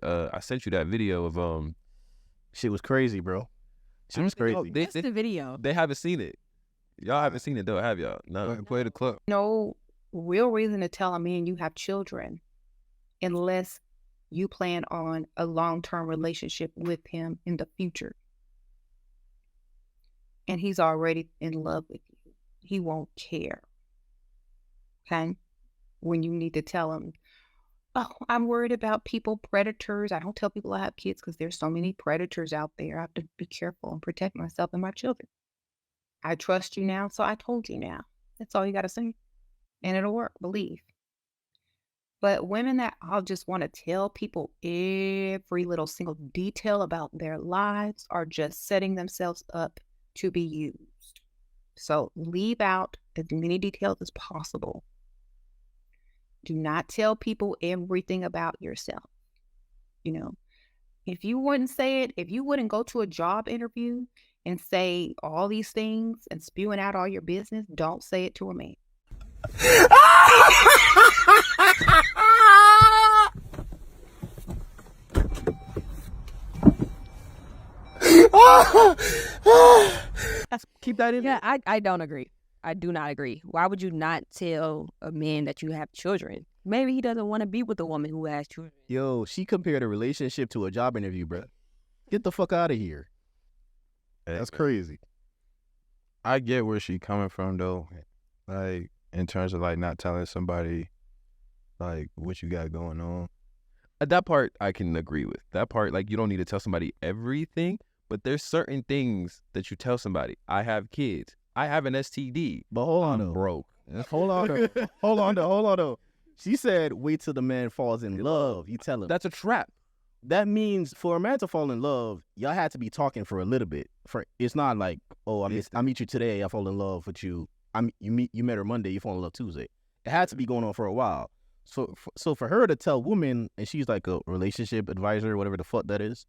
I sent you that video of Shit was crazy, bro. Shit was crazy. What's the video? They haven't seen it. Y'all haven't seen it though, have y'all? No. Go ahead and play the clip. No real reason to tell a man you have children unless you plan on a long-term relationship with him in the future. And he's already in love with you. He won't care. Okay? When you need to tell him, oh, I'm worried about predators. I don't tell people I have kids because there's so many predators out there. I have to be careful and protect myself and my children. I trust you now, so I told you now. That's all you got to say. And it'll work, believe. But women that all just want to tell people every little single detail about their lives are just setting themselves up to be used. So leave out as many details as possible. Do not tell people everything about yourself. You know, if you wouldn't say it, if you wouldn't go to a job interview and say all these things and spewing out all your business, don't say it to a man. Keep that in Yeah, there. I don't agree. I do not agree. Why would you not tell a man that you have children? Maybe he doesn't want to be with a woman who has children. Yo, she compared a relationship to a job interview, bro. Get the fuck out of here. That's crazy. I get where she coming from though. Like in terms of like not telling somebody like what you got going on. That part I can agree with. That part, like, you don't need to tell somebody everything, but there's certain things that you tell somebody. I have kids. I have an STD. But hold on, I'm though. broke. Hold on, though. Hold on, though. She said, wait till the man falls in love. You tell him. That's a trap. That means for a man to fall in love, y'all had to be talking for a little bit. It's not like, oh, I meet you today, I fall in love with you. You met her Monday, you fall in love Tuesday. It had to be going on for a while. So for her to tell women, and she's like a relationship advisor, whatever the fuck that is,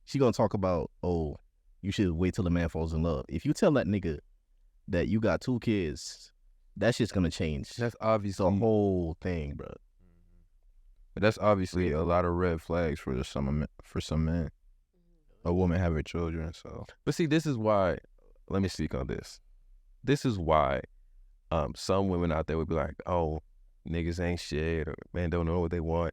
she gonna talk about, oh, you should wait till the man falls in love. If you tell that nigga that you got 2 kids, that shit's gonna change. That's obviously the whole thing, bro. But that's obviously a lot of red flags for some men. A woman having children, so. But see, this is why, let me speak on this. This is why some women out there would be like, oh, niggas ain't shit, or men don't know what they want.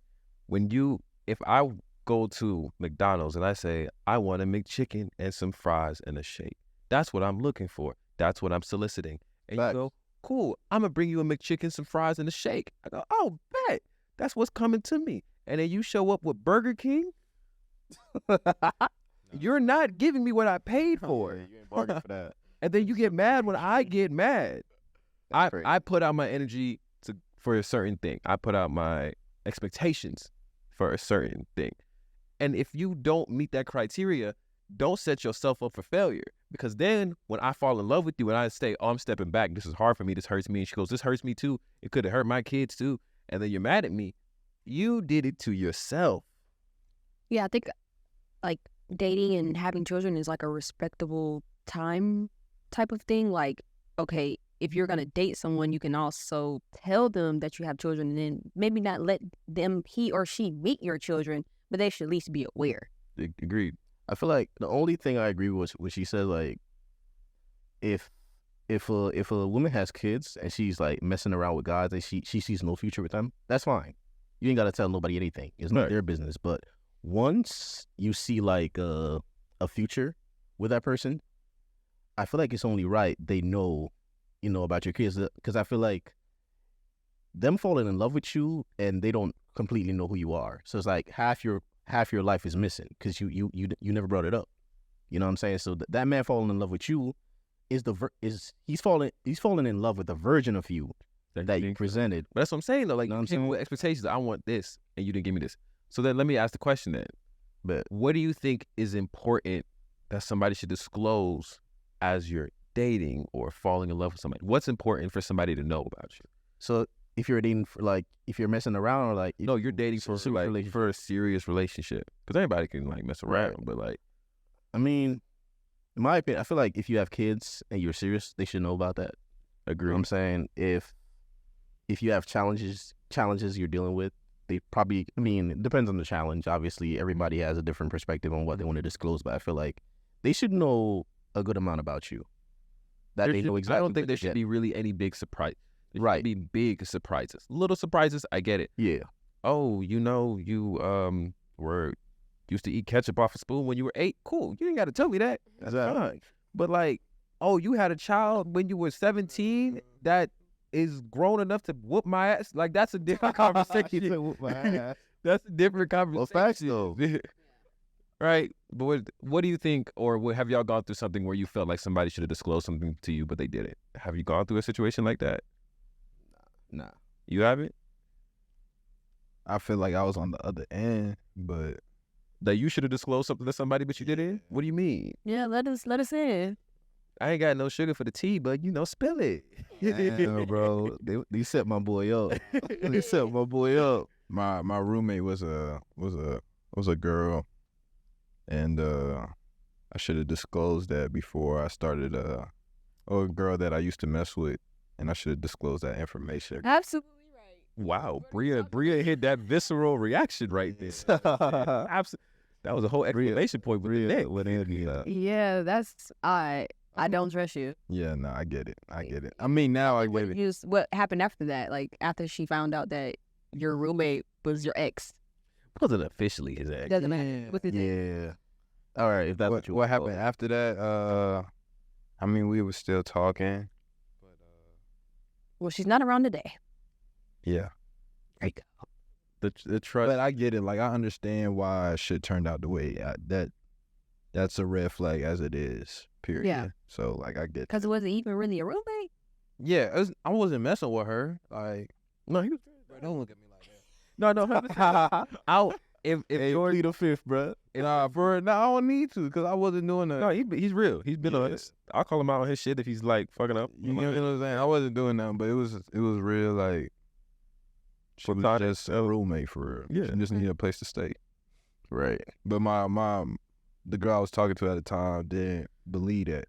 If I go to McDonald's and I say, I want a McChicken and some fries and a shake, that's what I'm looking for. That's what I'm soliciting. And Facts. you go, cool, I'm going to bring you a McChicken, some fries, and a shake. I go, oh, bet. That's what's coming to me. And then you show up with Burger King? You're not giving me what I paid for. You ain't bargained for that. And then you get mad when I get mad. That's crazy. I put out my energy for a certain thing. I put out my expectations for a certain thing. And if you don't meet that criteria, don't set yourself up for failure. Because then when I fall in love with you and I say, oh, I'm stepping back, this is hard for me, this hurts me. And she goes, this hurts me too. It could have hurt my kids too. And then you're mad at me. You did it to yourself. Yeah, I think like dating and having children is like a respectable time type of thing. Like, okay, if you're going to date someone, you can also tell them that you have children and then maybe not let them, he or she, meet your children, but they should at least be aware. Agreed. I feel like the only thing I agree with what she said, like, if a woman has kids and she's like messing around with guys and she sees no future with them, that's fine. You ain't got to tell nobody anything. It's not their business. But once you see like a future with that person, I feel like it's only right they know, about your kids. Because I feel like them falling in love with you and they don't completely know who you are. So it's like half your life is missing because you never brought it up. You know what I'm saying? So that man falling in love with you he's falling in love with the version of you that you presented. But that's what I'm saying though. Like, Know what I'm people saying? with expectations, I want this and you didn't give me this. So then let me ask the question then. But what do you think is important that somebody should disclose as you're dating or falling in love with somebody? What's important for somebody to know about you? so if you're dating for like, if you're messing around or like, No, you're dating for serious like relationship. for a serious relationship. Because everybody can like mess around, Right. but like, I mean, in my opinion, I feel like if you have kids and you're serious, they should know about that. You know agree. what I'm saying? If you have challenges you're dealing with, they probably, I mean, it depends on the challenge. Obviously, everybody has a different perspective on what they want to disclose, but I feel like they should know a good amount about you. That they know exactly. I don't think what there to should get. be really any big surprise. There Right. should be big surprises. Little surprises, I get it. Yeah. Oh, you know, you were used to eat ketchup off a spoon when you were 8. Cool. You ain't got to tell me that. That's fine. But like, oh, you had a child when you were 17 that is grown enough to whoop my ass. Like, that's a different conversation. That's a different conversation. Well, facts though. Right. But what do you think, or have y'all gone through something where you felt like somebody should have disclosed something to you, but they didn't? Have you gone through a situation like that? Nah. You haven't? I feel like I was on the other end, but That you should have disclosed something to somebody, but you didn't? What do you mean? Yeah, let us in. I ain't got no sugar for the tea, but, you know, spill it. Damn, bro. They set my boy up. They set my boy up. my roommate was a girl, and I should have disclosed that before I started a girl that I used to mess with, and I should have disclosed that information. Absolutely right. Wow, Bria hit that visceral reaction right there. That was a whole exclamation point with the neck. Yeah, that's I don't trust you. Yeah, no, I get it. I mean, now I get it. What happened after that? Like after she found out that your roommate was your ex. Wasn't officially his ex. Doesn't matter. With his ex. Yeah. All right. If that's what you What happened after that? I mean, we were still talking. Well, she's not around today. Yeah, The trust. but I get it. Like, I understand why shit turned out the way that's a red flag as it is. Period. Yeah. So like, I get. Because it wasn't even really a roommate. Yeah, I wasn't messing with her. Like, No, he was. bro, don't look at me like that. No. I'll if Hey, George. plead the fifth, bro. Nah, bro, no, I don't need to, because I wasn't doing that. No, he's real. He's been Yeah. honest. I'll call him out on his shit if he's like fucking up. You know what I'm saying? I wasn't doing nothing, but it was real, like, she was Platonic. just a roommate for real. Yeah. She just needed a place to stay. Right. But my mom, the girl I was talking to at the time, didn't believe that.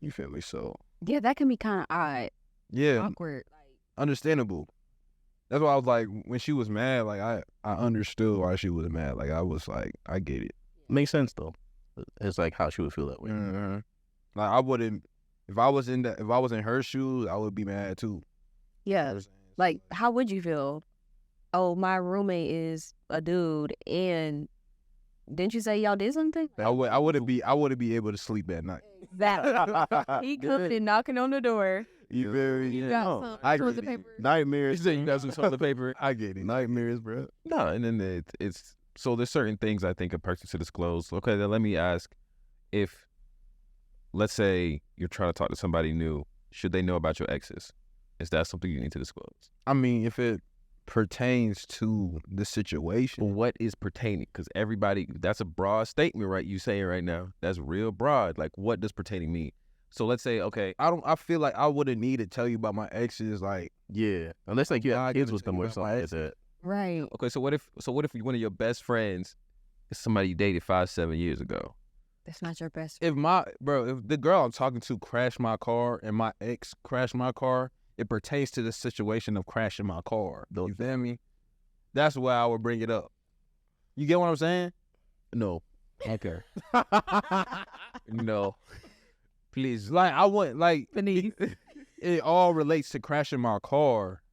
You feel me? So, Yeah, that can be kind of odd, yeah, awkward. understandable. That's why I was like, when she was mad, like, I understood why she was mad. Like, I was like, I get it. Makes sense though. It's like how she would feel that way. Mhm. Like, I wouldn't, if I was in her shoes, I would be mad too. Yeah, like how would you feel? Oh, my roommate is a dude, and didn't you say y'all did something? I wouldn't be able to sleep at night. That he coming knocking on the door. You feel me? You got some I toilet get it. paper. Nightmares. He said you got some toilet paper. I get it. Nightmares, bro. No, and then it's so there's certain things I think a person should disclose. Okay, then let me ask, if let's say you're trying to talk to somebody new, should they know about your exes? Is that something you need to disclose? I mean, if it pertains to the But situation, what is pertaining? Because everybody, that's a broad statement, right? You saying right now, that's real broad. Like, what does pertaining mean? So let's say, okay, I feel like I wouldn't need to tell you about my exes. Like, Yeah. Unless like you Nah, I have get kids what with them you or mean. something like that. Right. okay. So what if one of your best friends is somebody you dated 5-7 years ago? That's not your best. if the girl I'm talking to crashed my car and my ex crashed my car, it pertains to the situation of crashing my car. You feel me? That's why I would bring it up. You get what I'm saying? No. Okay. No. Please, like, I want, like, Beneath. it all relates to crashing my car.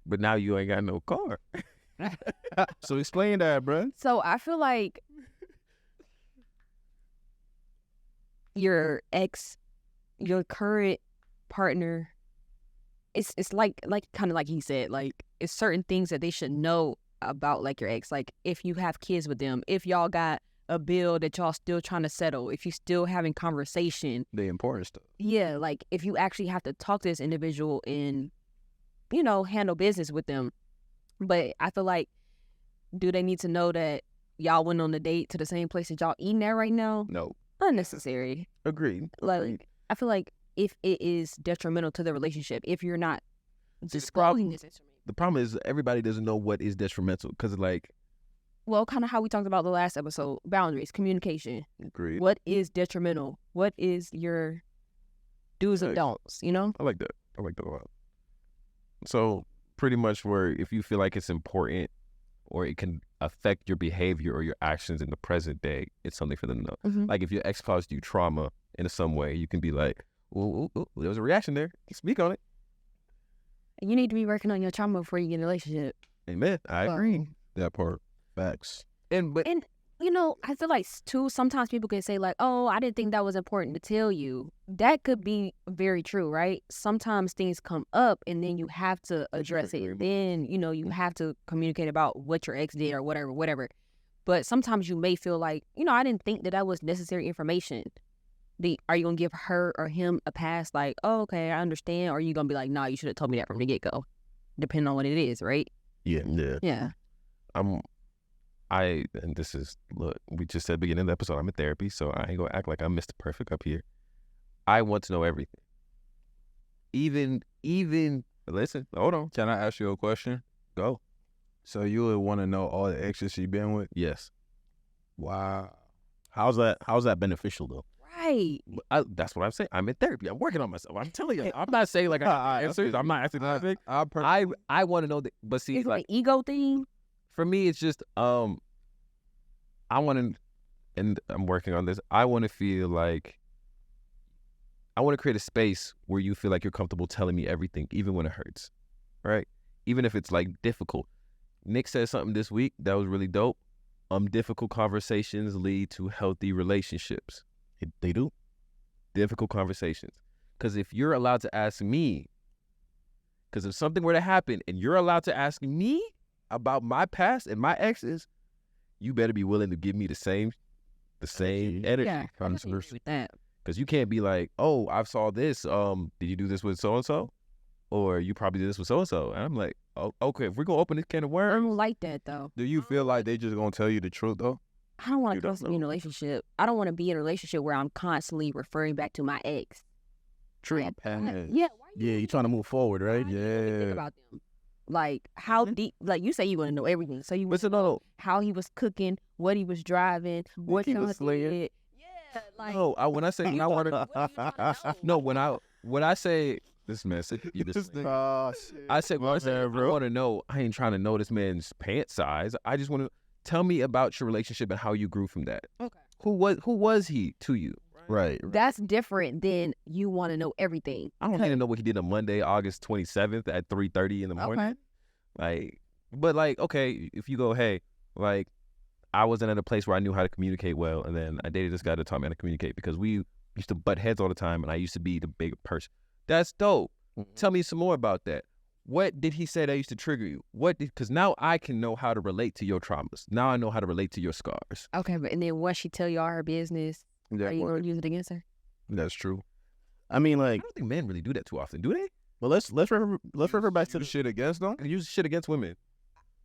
But now you ain't got no car. So explain that, bro. So I feel like your ex, your current partner, it's like kind of like he said, like it's certain things that they should know about, like your ex. Like if you have kids with them, if y'all got a bill that y'all still trying to settle, if you still having conversation, The important stuff. yeah, like if you actually have to talk to this individual and, you know, handle business with them. But I feel like, do they need to know that y'all went on a date to the same place that y'all eating at right now? No. Unnecessary. Agreed. Like, I feel like if it is detrimental to the relationship, if you're not the disclosing this, The problem is everybody doesn't know what is detrimental because, like, well, kind of how we talked about the last episode, boundaries, communication. agreed. What is detrimental? What is your do's and Right. don'ts, you know? I like that. I like that a lot. So pretty much where if you feel like it's important or it can affect your behavior or your actions in the present day, it's something for them to know. Mhm. Like if your ex caused you trauma in some way, you can be like, ooh, there was a reaction there. Speak on it. You need to be working on your trauma before you get in a relationship. Amen. I agree. That part. Facts. And I feel like too, sometimes people can say like, oh, I didn't think that was important to tell you. That could be very true, right? Sometimes things come up and then you have to address it. Then, you have to communicate about what your ex did or whatever. But sometimes you may feel like, I didn't think that was necessary information. Are you going to give her or him a pass like, oh, okay, I understand? Or are you going to be like, nah, you should have told me that from the get-go? Depending on what it is, right? Yeah. Yeah. And this is, look, we just said beginning of the episode, I'm in therapy, so I ain't gonna act like I'm Mr. Perfect up here. I want to know everything. Even, listen, hold on. Can I ask you a question? Go. So you would want to know all the exes she been with? Yes. Wow. How's that beneficial though? Right. That's what I'm saying. I'm in therapy. I'm working on myself. I'm telling you. I'm not saying like I have answers. I'm not asking anything. I want to know that, but see, It's like an ego thing. for me, it's just I want to, and I'm working on this. I want to feel like I want to create a space where you feel like you're comfortable telling me everything, even when it hurts, right? Even if it's like difficult. Nick said something this week that was really dope. Difficult conversations lead to healthy relationships. They do. Difficult conversations. Because if you're allowed to ask me, because if something were to happen and you're allowed to ask me about my past and my exes, you better be willing to give me the same energy. Yeah. I definitely agree with that. Because you can't be like, oh, I saw this. Did you do this with so-and-so? Or you probably did this with so-and-so. And I'm like, oh, okay, if we're going to open this can of I worms. don't like that though. Do you feel like they just gonna tell you the truth though? I don't want You to don't constantly be in a know. relationship. I don't want to be in a relationship where I'm constantly referring back to my ex. True. Like, past. yeah. Why Yeah, you're trying to move forward, right? why do you really think Yeah. about them? Like how deep? Like you say, you want to know everything. So you want Listen, no, how he was cooking, what he was driving, what he kind was of slinging. did. Yeah, like no. When I say when I want to, what are you trying to no, know? when I say this message, you just. Oh shit. I said, My bad, I bro. want to know. I ain't trying to know this man's pant size. I just want to tell me about your relationship and how you grew from that. Okay. Who was he to you? Right. That's different than you want to know everything. I don't need to know what he did on Monday, August 27th at 3:30 in the morning. Okay. Like, but like, okay, if you go, hey, like, I wasn't at a place where I knew how to communicate well, and then I dated this guy that taught me how to communicate because we used to butt heads all the time, and I used to be the big person. That's dope. Tell me some more about that. What did he say that used to trigger you? Because now I can know how to relate to your traumas. Now I know how to relate to your scars. Okay, but and then once she tell you all her business, are you gonna use it against her? That's true. I mean, I like, don't think men really do that too often, do they? but let's refer back to You the shit against them? They use shit against women.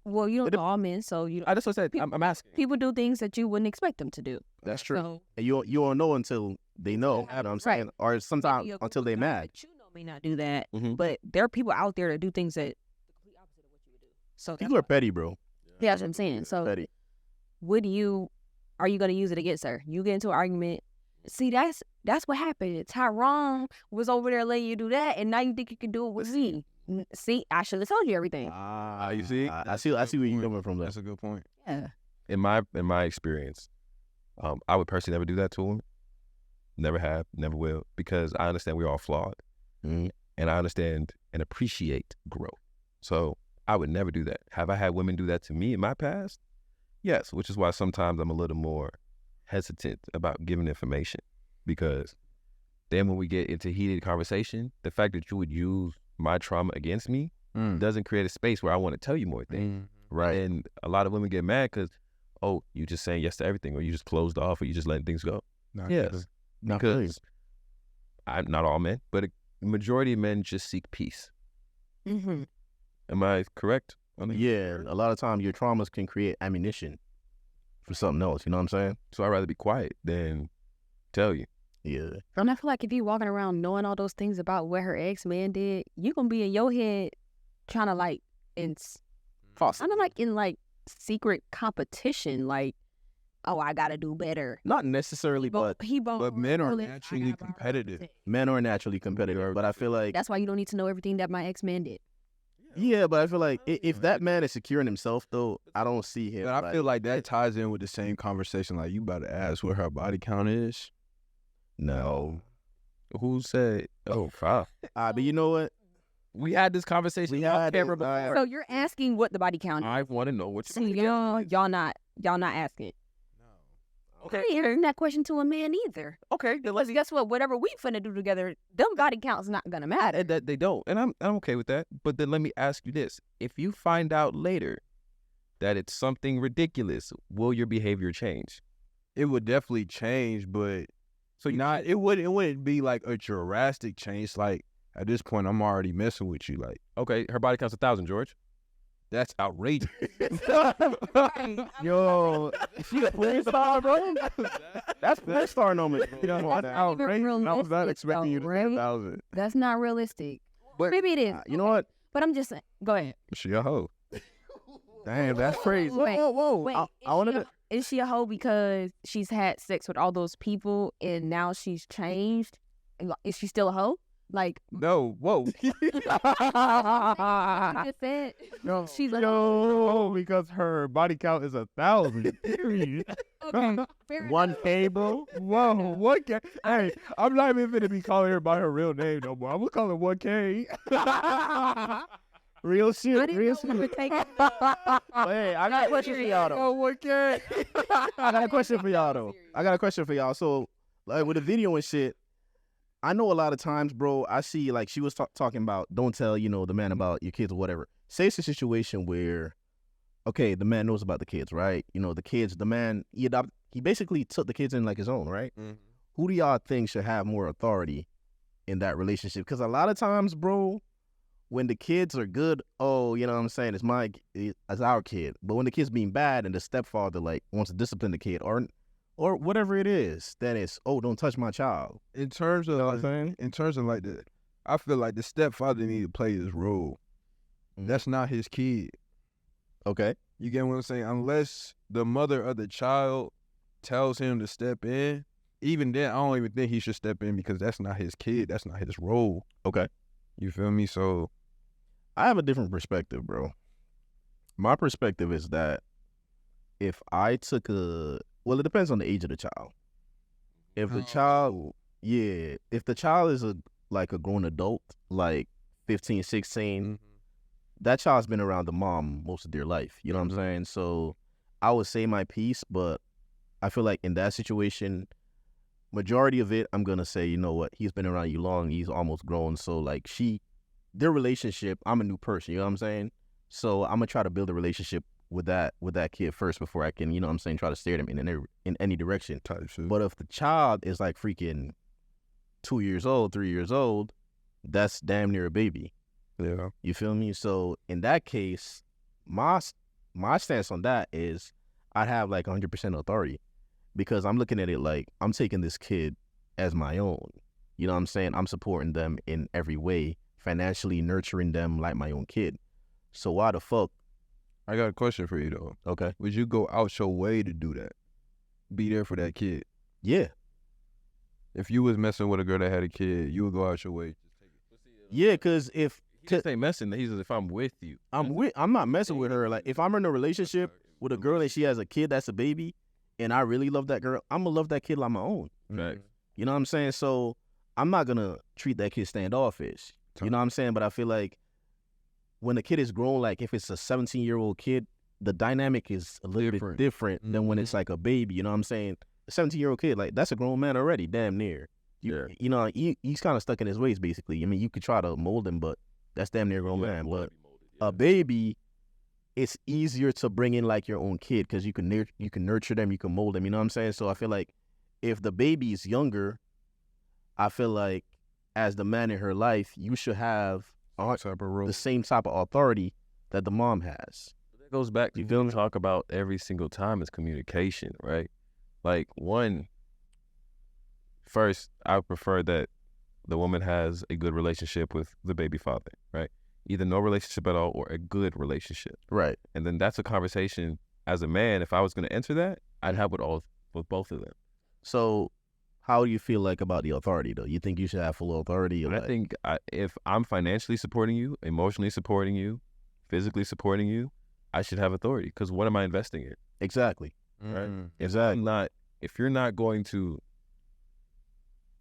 Well, you don't It- know all men, so you I just what I said. I'm asking. people do things that you wouldn't expect them to do. That's true. So And you don't know until they know. You know what I'm saying? Or sometimes maybe a until they guy mad. that you know may not do that, Mhm. but there are people out there that do things that the complete opposite of what you would do. So People are petty, bro. yeah, that's what I'm saying. So Petty. are you gonna use it against her? You get into an argument. See, that's what happened. Tyrone was over there letting you do that, and now you think you can do it with me. See, I should have told you everything. You see? I see where you're coming from. There. That's a good point. Yeah. In my experience, I would personally never do that to a woman. Never have, never will, because I understand we're all flawed, Mhm. and I understand and appreciate growth. So I would never do that. Have I had women do that to me in my past? Yes, which is why sometimes I'm a little more hesitant about giving information, because then when we get into heated conversation, the fact that you would use my trauma against me doesn't create a space where I want to tell you more things. Right. And a lot of women get mad because, oh, you just saying yes to everything, or you just closed off, or you just letting things go. Yes, Not because I'm not all men, but a majority of men just seek peace. Mm-hmm. Am I correct? on that? Yeah, a lot of times your traumas can create ammunition for something else. You know what I'm saying? So I'd rather be quiet than tell you. Yeah. And I feel like if you walking around knowing all those things about what her ex-man did, you gonna be in your head trying to like kind of like in like secret competition, like, oh, I gotta do better. Not necessarily, but But men are naturally competitive. men are naturally competitive. But I feel like That's why you don't need to know everything that my ex-man did. Yeah, but I feel like if that man is secure in himself, though, I don't see him. But I feel like that ties in with the same conversation. Like, you about to ask what her body count is. no. Who said? Oh, wow. But you know what? We had this conversation. We off had camera it. before. So you're asking what the body count is. I want to know what So you. y'all not asking. I ain't hearing that question to a man either. Okay, then Because guess what? Whatever we finna do together, them body counts not gonna matter. and that they don't, and I'm okay with that. But then let me ask you this: if you find out later that it's something ridiculous, will your behavior change? It would definitely change, but So you not. It wouldn't be like a drastic change. Like, at this point, I'm already messing with you. Like, okay? Her body count's 1,000, George. that's outrageous. Yo, she a porn star, bro? That's porn star moment. That's not even I was not realistic, expecting you to though, say right? 1,000. That's not realistic. But Maybe it is. you know what? But I'm just saying. Go ahead. She a hoe. Damn, that's crazy. Wait, Wait, I wanted to. is she a hoe because she's had sex with all those people and now she's changed? Is she still a hoe? Like, No, whoa. you just said No, she's a no, because her body count is 1,000. Period. Okay, fair 1K, bro. Whoa, 1K. Hey, I'm not even gonna be calling her by her real name no more. I'm gonna call her 1K. Real I shit. didn't Real know we were shit. taking. Hey, I got a question for y'all though. Oh, 1K. I got a question for y'all though. I got a question for y'all. So, like with the video and shit, I know a lot of times, bro, I see like she was talking about don't tell, the man about your kids or whatever. Say it's a situation where, okay, the man knows about the kids, right? The kids, the man, he basically took the kids in like his own, right? Mhm. Who do y'all think should have more authority in that relationship? Because a lot of times, bro, when the kids are good, oh, you know what I'm saying, it's our kid. But when the kid's being bad and the stepfather like wants to discipline the kid or whatever it is, then it's, oh, don't touch my child. In terms of, You know what I'm saying? I feel like the stepfather need to play his role. Mhm. That's not his kid. Okay. You get what I'm saying? Unless the mother of the child tells him to step in, even then, I don't even think he should step in because that's not his kid. That's not his role. Okay. You feel me? So, I have a different perspective, bro. My perspective is that if I took well, it depends on the age of the child. If the child, if the child is a grown adult, like 15, 16, that child's been around the mom most of their life. You know what I'm saying? So I would say my piece, but I feel like in that situation, majority of it, I'm gonna say, you know what, he's been around you long, he's almost grown. So like their relationship, I'm a new person, you know what I'm saying? So I'm gonna try to build a relationship with that kid first before I can, you know what I'm saying, try to steer them in any direction. type shit. But if the child is like freaking 2 years old, 3 years old, that's damn near a baby. Yeah. You feel me? So in that case, my stance on that is I'd have like 100% authority because I'm looking at it like I'm taking this kid as my own. You know what I'm saying? I'm supporting them in every way, financially nurturing them like my own kid. So why the fuck? I got a question for you, though. Okay. Would you go out your way to do that? Be there for that kid? Yeah. If you was messing with a girl that had a kid, you would go out your way. Yeah, because if He just ain't messing. He says, if I'm with you. I'm not messing with her. Like if I'm in a relationship with a girl and she has a kid that's a baby and I really love that girl, I'm gonna love that kid like my own. Facts. You know what I'm saying? So I'm not gonna treat that kid standoffish. You know what I'm saying? But I feel like when the kid is grown, like if it's a 17-year-old kid, the dynamic is a little bit different than when it's like a baby. You know what I'm saying? A 17-year-old kid, like that's a grown man already, damn near. You know, he's kind of stuck in his ways basically. I mean, you could try to mold him, but that's damn near a grown man. But a baby, it's easier to bring in like your own kid because you can nurture them, you can mold them. You know what I'm saying? So I feel like if the baby is younger, I feel like as the man in her life, you should have Type of role. the same type of authority that the mom has. That goes back to You what feel we me? talk about every single time is communication, right? Like first, I prefer that the woman has a good relationship with the baby father, right? Either no relationship at all or a good relationship. Right. And then that's a conversation as a man. If I was going to enter that, I'd have with both of them. So how do you feel like about the authority though? You think you should have full authority? Or I like, think if I'm financially supporting you, emotionally supporting you, physically supporting you, I should have authority. Because what am I investing in? exactly. Right. Exactly. If you're not going to,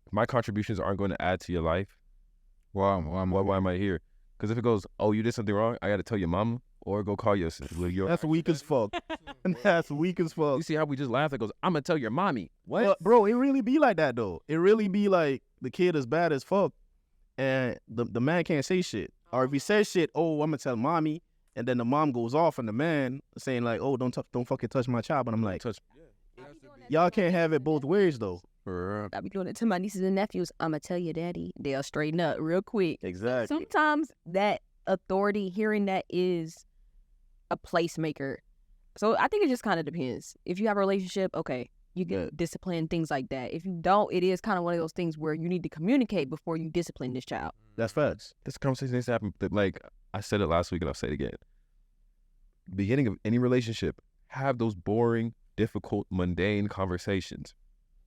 if my contributions aren't going to add to your life, Why why am I here? Because if it goes, oh, you did something wrong, I got to tell your mama or go call your sister. That's weak as fuck. That's weak as fuck. You see how we just laughed? It goes, I'm going to tell your mommy. What? Well, bro, it really be like that though. It really be like the kid is bad as fuck, and the man can't say shit. Or if he says shit, oh, I'm gonna tell mommy, and then the mom goes off on the man saying like, oh, don't fucking touch my child. But I'm like, Touch. y'all can't have it both ways though. I be doing it to my nieces and nephews. I'ma tell your daddy. They'll straighten up real quick. Exactly. Sometimes that authority, hearing that is a placemaker. So I think it just kind of depends. If you have a relationship, okay, you can Yeah. discipline, things like that. If you don't, it is kind of one of those things where you need to communicate before you discipline this child. That's facts. This conversation needs to happen. Like I said it last week and I'll say it again. Beginning of any relationship, have those boring, difficult, mundane conversations.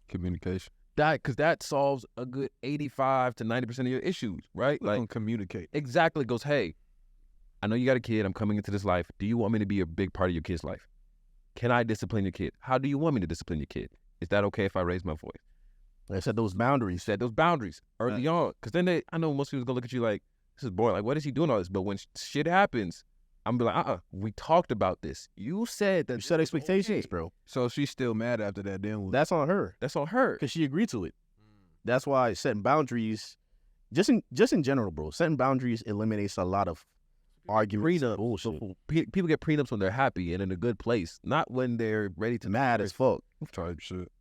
Communication. Because that solves a good 85 to 90% of your issues, right? Like Communicate. exactly goes, hey, I know you got a kid. I'm coming into this life. Do you want me to be a big part of your kid's life? Can I discipline your kid? How do you want me to discipline your kid? Is that okay if I raise my voice? I said those boundaries. Set those boundaries early on. Because then I know most people going to look at you like, this is boring. Like, what is he doing all this? But when shit happens, I'm be like, we talked about this. You said that. You set this was expectations, okay. bro. So if she's still mad after that, then That's on her That's on her. because she agreed to it. That's why setting boundaries, just in general, bro. Setting boundaries eliminates a lot of arguments. Prenup. Bullshit. So people get prenups when they're happy and in a good place, not when they're ready to Mad as fuck. type shit.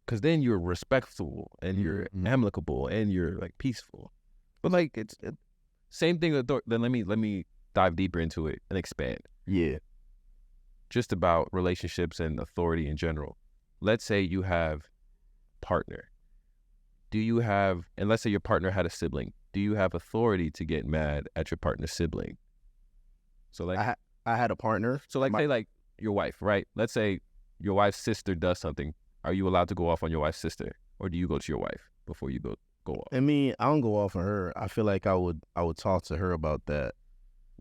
Because then you're respectful and you're Mm-hmm. amicable and you're like peaceful. But like same thing. Then let me dive deeper into it and expand. Yeah. Just about relationships and authority in general. Let's say you have partner. Do you have, and let's say your partner had a sibling. Do you have authority to get mad at your partner's sibling? So like, I had a partner. say like your wife, right? Let's say your wife's sister does something. Are you allowed to go off on your wife's sister, or do you go to your wife before you go off? I mean, I don't go off on her. I feel like I would talk to her about that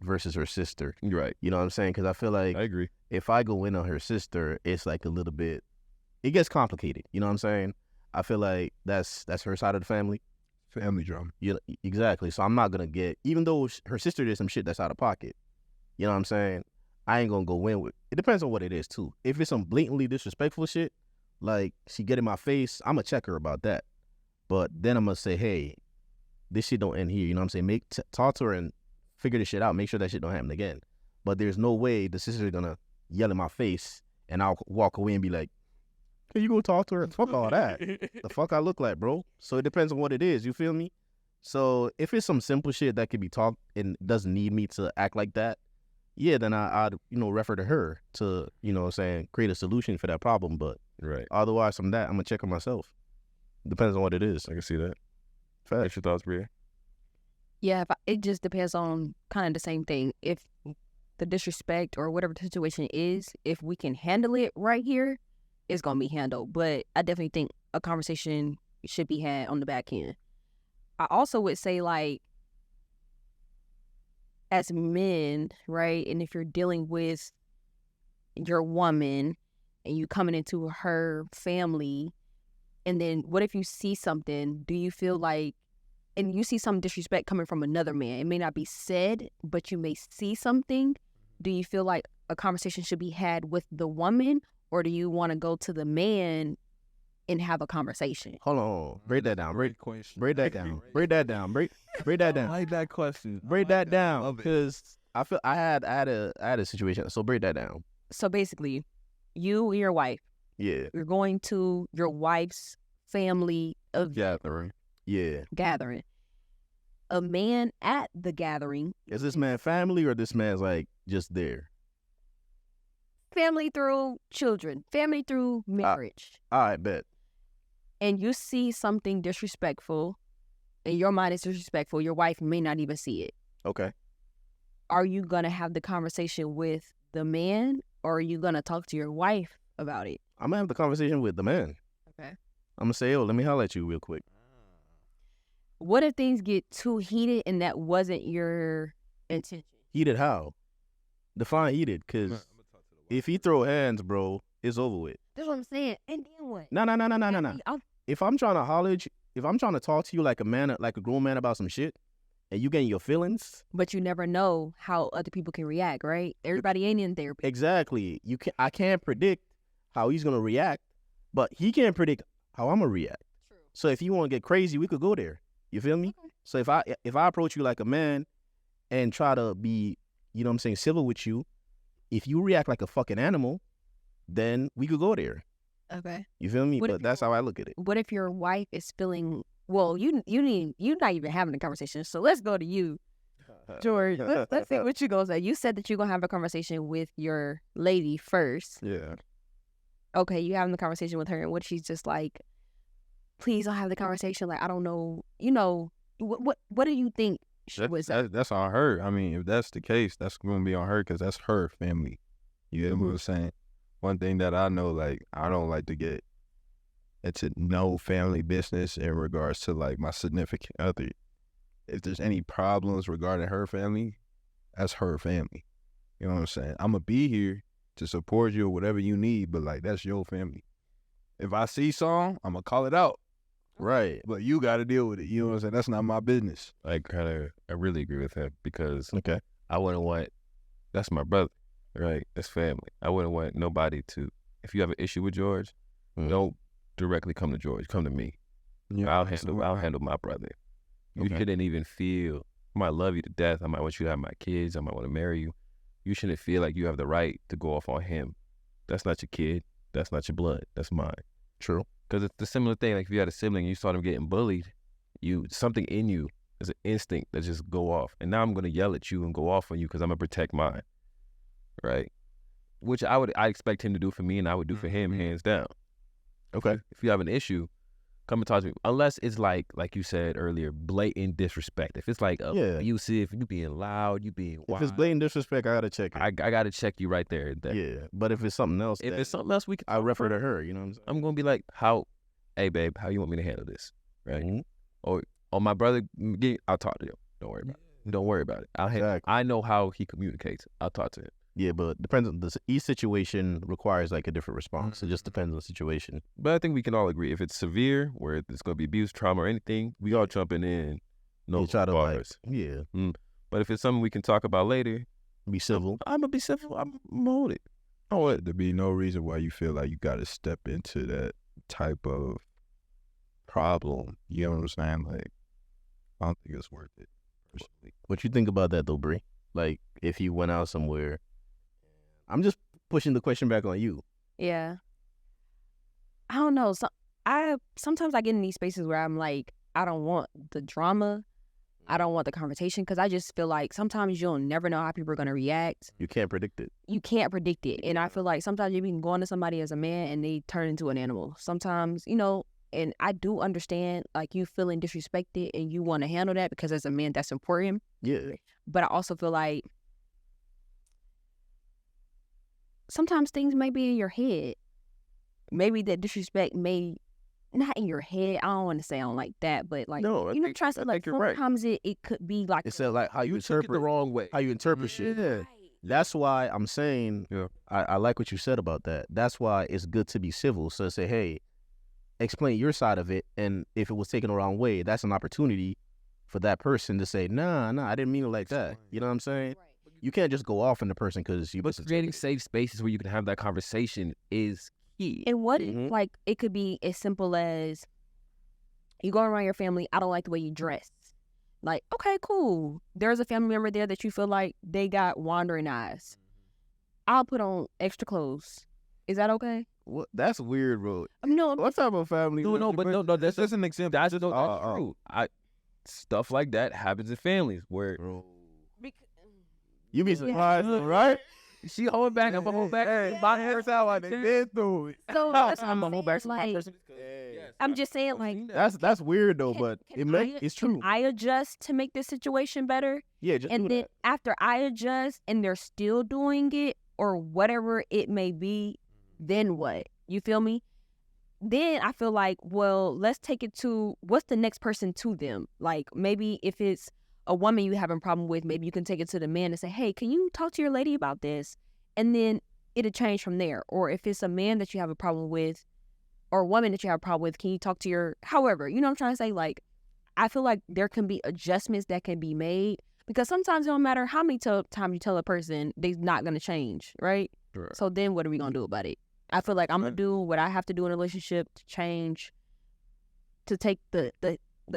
versus her sister. You're right. You know what I'm saying? Because I feel like I agree. if I go in on her sister, it's like a little bit, it gets complicated. You know what I'm saying? I feel like that's her side of the family. Family drama. Exactly. So I'm not gonna get, even though her sister did some shit that's out of pocket. You know what I'm saying? I ain't gonna go in with. It depends on what it is too. If it's some blatantly disrespectful shit, like she get in my face, I'm gonna check her about that. But then I'm gonna say, hey, this shit don't end here. You know what I'm saying? Talk to her and figure this shit out. Make sure that shit don't happen again. But there's no way the sister's gonna yell in my face and I'll walk away and be like, can you go talk to her? Fuck all that. The fuck I look like, bro? So it depends on what it is. You feel me? So if it's some simple shit that could be talked and doesn't need me to act like that, yeah, then I'd refer to her to, create a solution for that problem. But Right. otherwise from that, I'm gonna check on myself. Depends on what it is. I can see that. Facts. What's your thoughts, Bria? Yeah, it just depends on kind of the same thing. If the disrespect or whatever the situation is, if we can handle it right here, it's going to be handled. But I definitely think a conversation should be had on the back end. I also would say, like, as men, right, and if you're dealing with your woman and you coming into her family, and then what if you see something, do you feel like, and you see some disrespect coming from another man, it may not be said, but you may see something, do you feel like a conversation should be had with the woman, or do you want to go to the man and have a conversation? Hold on. Break that down. Break question. that down. Break that down. Break that down. I like that question. Break that down. Love it. Because I feel I had a situation. So break that down. So basically, you and your wife, Yeah. you're going to your wife's family Gathering. Yeah. gathering. A man at the gathering, Is this man family or this man's like just there? family through children, family through marriage, All right, bet. and you see something disrespectful, and your mind is disrespectful, your wife may not even see it. Okay. Are you going to have the conversation with the man, or are you going to talk to your wife about it? I'm gonna have the conversation with the man. Okay. I'm gonna say, oh, let me holler at you real quick. What if things get too heated and that wasn't your intention? Heated how? Define heated, cause if he throw hands, bro, it's over with. That's what I'm saying. And then what? No. I'm- If I'm trying to holler at you, if I'm trying to talk to you like a man, like a grown man about some shit, and you getting your feelings, But you never know how other people can react, right? Everybody ain't in therapy. exactly. I can't predict how he's gonna react, but he can't predict how I'm gonna react. True. So if you want to get crazy, we could go there. You feel me? Okay. So if I approach you like a man and try to be, you know what I'm saying, civil with you, if you react like a fucking animal, then we could go there. Okay. You feel me? What if But that's how I look at it. What if your wife is feeling? Well, you're not even having a conversation. So let's go to you, George. Let's see what you gonna say. You said that you're gonna have a conversation with your lady first. Yeah. Okay, you having the conversation with her, and what she's just like, please don't have the conversation. Like, I don't know. You know, what do you think she would say? That's on her. I mean, if that's the case, that's going to be on her because that's her family. You get what I'm saying? One thing that I know, like, I don't like to get into no family business in regards to, like, my significant other. If there's any problems regarding her family, that's her family. You know what I'm saying? I'm going to be here to support you or whatever you need, but, like, that's your family. If I see something, I'm going to call it out. Right. But you got to deal with it. You know what I'm saying? That's not my business. I really agree with him because Okay. I wouldn't want, that's my brother, right? That's family. I wouldn't want nobody to, if you have an issue with George, don't directly come to George, come to me. Yeah, I'll handle my brother. You Okay. shouldn't even feel, I might love you to death. I might want you to have my kids. I might want to marry you. You shouldn't feel like you have the right to go off on him. That's not your kid. That's not your blood. That's mine. True. Because it's the similar thing. Like if you had a sibling and you saw them getting bullied, something in you is an instinct that just go off. And now I'm going to yell at you and go off on you because I'm going to protect mine. Right? Which I expect him to do for me and I would do for him, hands down. Okay. If you have an issue, come and talk to me. Unless it's like you said earlier, blatant disrespect. If it's like abusive, you being loud, you being wild. If it's blatant disrespect, I gotta check it. I got to check you right there. Yeah. But if it's something else, If it's something else, we can. I refer to her. You know what I'm saying? I'm gonna be like, hey babe, how you want me to handle this, right? Mhm. Or my brother, I'll talk to him. Don't worry about it. Don't worry about it. Exactly. I know how he communicates. I'll talk to him. Yeah, but depends on each situation requires like a different response. It just depends on the situation. But I think we can all agree if it's severe, where it's gonna be abuse, trauma, or anything, we all jumping in. No You try to bars. But if it's something we can talk about later, be civil. I'm gonna be civil. I'm gonna hold it. I don't want there to be no reason why you feel like you got to step into that type of problem. You know what I'm saying? Like, I don't think it's worth it, personally. What you think about that though, Bree? Like if you went out somewhere, I'm just pushing the question back on you. Yeah. I don't know. Sometimes I get in these spaces where I'm like, I don't want the drama. I don't want the conversation because I just feel like sometimes you'll never know how people are going to react. You can't predict it. You can't predict it. And I feel like sometimes you can go on to somebody as a man and they turn into an animal. Sometimes, and I do understand like you feeling disrespected and you want to handle that because as a man, that's important. Yeah. But I also feel like sometimes things may be in your head. Maybe that disrespect may not in your head. I don't want to say I don't like that, but like No, I trying to say I like think you're right. sometimes it could be like It's like how you You took it interpret the wrong way. how you interpret shit. Yeah. That's why I'm saying Yeah. I like what you said about that. That's why it's good to be civil. So say, hey, explain your side of it. And if it was taken the wrong way, that's an opportunity for that person to say, nah, I didn't mean it like that. You know what I'm saying? You can't just go off on the person because you But creating safe spaces where you can have that conversation is key. And what Mhm. if, like, it could be as simple as you go around your family, I don't like the way you dress. Like, okay, cool. There's a family member there that you feel like they got wandering eyes. I'll put on extra clothes. Is that okay? What? That's weird, bro. No, What type of family? No, that's That's an example. that's Just- true. Stuff like that happens in families where Bro. You be Yeah. surprised, right? she hold back, I'm gonna hold back. That's how I did through it. so that's what I'm I'm gonna hold back. saying. Like, I'm just saying, like, That's weird though, but it's true. Can I adjust to make this situation better? Yeah, just And do then that. after I adjust and they're still doing it or whatever it may be, then what? You feel me? then I feel like, well, let's take it to what's the next person to them. Like maybe if it's a woman you have a problem with, maybe you can take it to the man and say, hey, can you talk to your lady about this? And then it'll change from there. Or if it's a man that you have a problem with or a woman that you have a problem with, can you talk to your, however, you know what I'm trying to say? Like, I feel like there can be adjustments that can be made because sometimes it don't matter how many times you tell a person, they're not going to change, right? Sure. So then what are we going to do about it? I feel like I'm going to do what I have to do in a relationship to change, to take the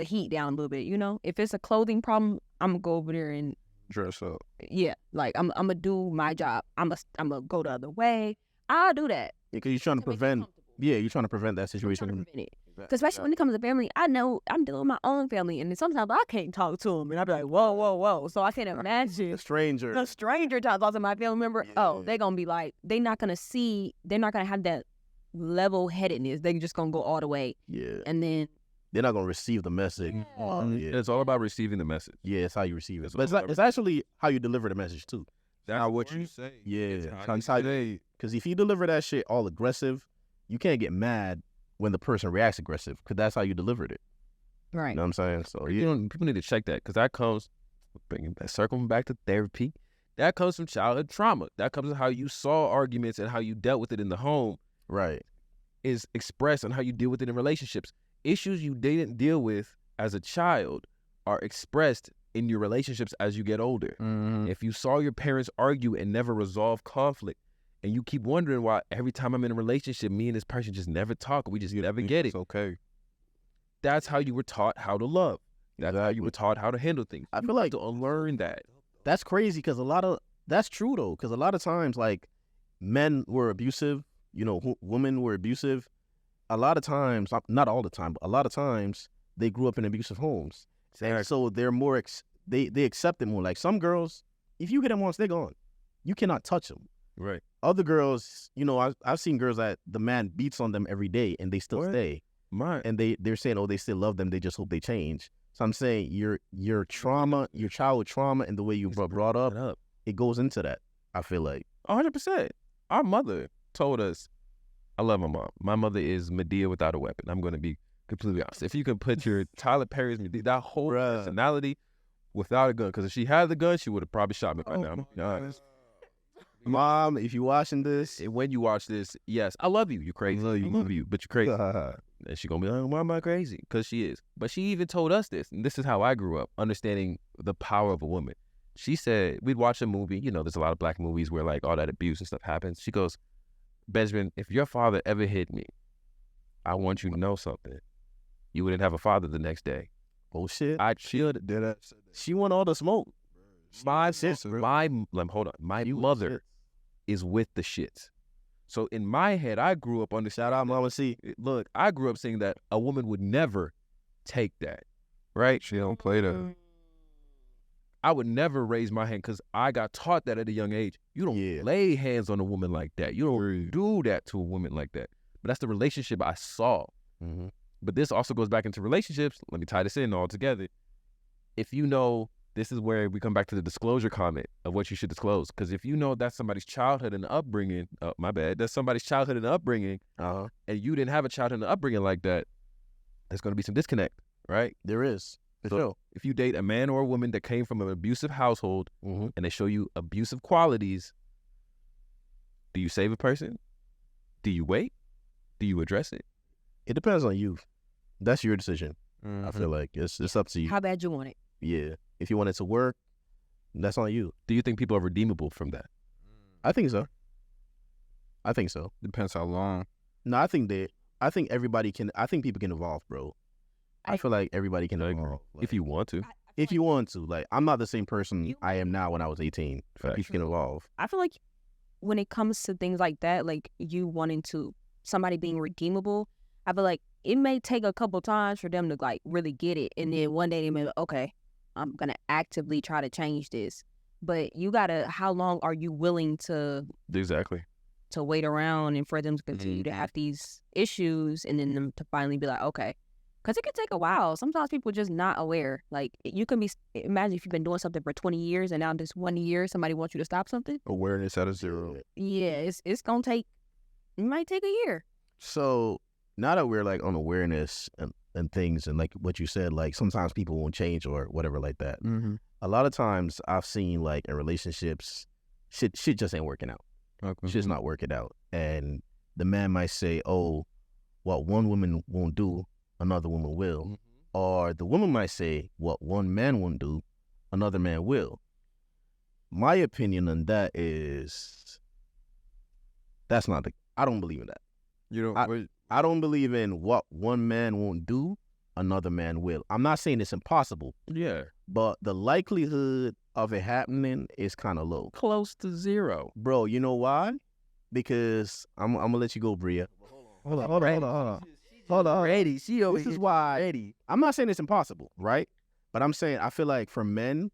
heat down a little bit, you know? If it's a clothing problem, I'm going to go over there and, Dress up. yeah, like I'm going to do my job. I'm going to go the other way. I'll do that. Because you're trying to to make it prevent. comfortable. Yeah, you're trying to prevent that I'm trying to situation. prevent it. Because especially when it comes to family, I know I'm dealing with my own family, and then sometimes I can't talk to them, and I be like, whoa, whoa, whoa. So I can't imagine A stranger. a stranger talking to my family member. Oh, Yeah. they're going to be like, they're not going to have that level-headedness. They're just going to go all the way. Yeah, And then, they're not gonna receive the message. Yeah. Yeah, It's all about receiving the message. yeah, it's how you receive it. It's But it's, all about it's actually how you deliver the message too. That's Not what you say. Yeah, It's it's how how you say. Because if you deliver that shit all aggressive, you can't get mad when the person reacts aggressive. Because that's how you delivered it. right. You know what I'm saying? So You yeah, know, people need to check that because that comes, circling back to therapy, that comes from childhood trauma. That comes from how you saw arguments and how you dealt with it in the home right. is expressed on how you deal with it in relationships. Issues you didn't deal with as a child are expressed in your relationships as you get older. Mm-hmm. If you saw your parents argue and never resolve conflict, and you keep wondering why every time I'm in a relationship, me and this person just never talk, we just never get it. It's okay. That's how you were taught how to love. That's how you were taught how to handle things. I You feel have like to unlearn that. that's crazy because that's true though. Because a lot of times, like, men were abusive, you know, women were abusive. A lot of times, not all the time, but a lot of times, they grew up in abusive homes. And so they're more, they accept it more. Like some girls, if you hit them once, they're gone. You cannot touch them. Right. Other girls, you know, I've seen girls that the man beats on them every day and they still What? stay. Mine. And they're saying, oh, they still love them. They just hope they change. So I'm saying your trauma, your childhood trauma and the way you were brought up, it goes into that, I feel like. 100%. Our mother told us, I love my mom. My mother is Medea without a weapon. I'm going to be completely honest. If you can put your Tyler Perry's Medea, that whole Bruh. personality without a gun, because if she had the gun, she would have probably shot me by now. I'm gonna be honest. Mom, if you watching this, And when you watch this, yes, I love you. You're crazy. I love you, but you're crazy. And she gonna be like, why am I crazy? Because she is. But she even told us this, and this is how I grew up, understanding the power of a woman. She said, we'd watch a movie, you know, there's a lot of black movies where like all that abuse and stuff happens. She goes, Benjamin, if your father ever hit me, I want you to know something. You wouldn't have a father the next day. oh shit, I chilled. she want all the smoke. My Shit, bro. hold on. My You mother shit. is with the shits. So in my head, I grew up Shout out, Mama C. Look, I grew up saying that a woman would never take that, right? She don't play that. I would never raise my hand because I got taught that at a young age. You don't Yeah. lay hands on a woman like that. You don't do that to a woman like that. But that's the relationship I saw. Mm-hmm. But this also goes back into relationships. Let me tie this in all together. If you know, this is where we come back to the disclosure comment of what you should disclose. Because if you know that's somebody's childhood and upbringing, that's somebody's childhood and upbringing, Uh-huh. and you didn't have a childhood and upbringing like that, there's going to be some disconnect, right? There is. For So sure. if you date a man or a woman that came from an abusive household Mm-hmm. and they show you abusive qualities, do you save a person? Do you wait? Do you address it? It depends on you. That's your decision. I Mm-hmm. feel like it's up to you. How bad you want it? Yeah. If you want it to work, that's on you. Do you think people are redeemable from that? I think so. I think so. Depends how long. No, I think everybody can. I think people can evolve, bro. I feel like everybody can I agree. evolve. Like, If you want to. if you want to, like, I'm not the same person You- I am now when I was 18. But Facts. people can evolve. I feel like when it comes to things like that, like you wanting to somebody being redeemable, I feel like it may take a couple times for them to like really get it, and then one day they may be like, okay, I'm gonna actively try to change this. But you gotta, how long are you willing to Exactly. wait around and for them to continue to Mhm. have these issues, and then them to finally be like, okay, because it can take a while. Sometimes people are just not aware. Like you can be, imagine if you've been doing something for 20 years, and now this 1 year somebody wants you to stop something. Awareness at a zero. Yeah, it's gonna take. It might take a year. So now that we're like on awareness and things, and like what you said, like sometimes people won't change or whatever like that. Mm-hmm. A lot of times I've seen like in relationships, shit just ain't working out. Okay. Shit's not working out. And the man might say, oh, what one woman won't do, another woman will. Or the woman might say, what one man won't do, another man will. My opinion on that is, I don't believe in that. You know, I don't believe in what one man won't do, another man will. I'm not saying it's impossible, Yeah. but the likelihood of it happening is kind of low. Close to zero. Bro, you know why? Because I'm gonna let you go, Bria. Hold on. Ready. She over This here. is why Ready. I'm not saying it's impossible, right? But I'm saying I feel like for men,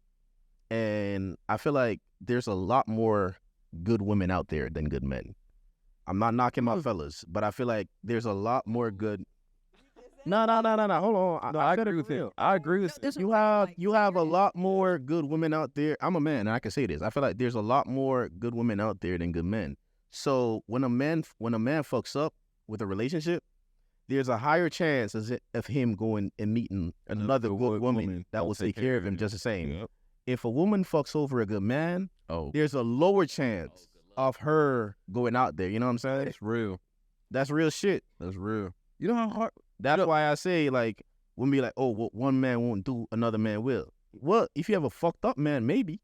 and I feel like there's a lot more good women out there than good men. I'm not knocking my fellas, but I feel like there's a lot more good. No. Hold on. No, I said agree it with for him. real. I agree with This- You have a lot more good women out there. I'm a man, and I can say this. I feel like there's a lot more good women out there than good men. So when a man fucks up with a relationship, there's a higher chance of him going and meeting another good woman that will take care of him just the same. Yep. If a woman fucks over a good man, Oh, there's a lower chance of her going out there. You know what I'm saying? that's real. That's real shit. That's real. You know how hard? That's why I say, like, women be like, oh, what one man won't do, another man will. Well, if you have a fucked up man, maybe.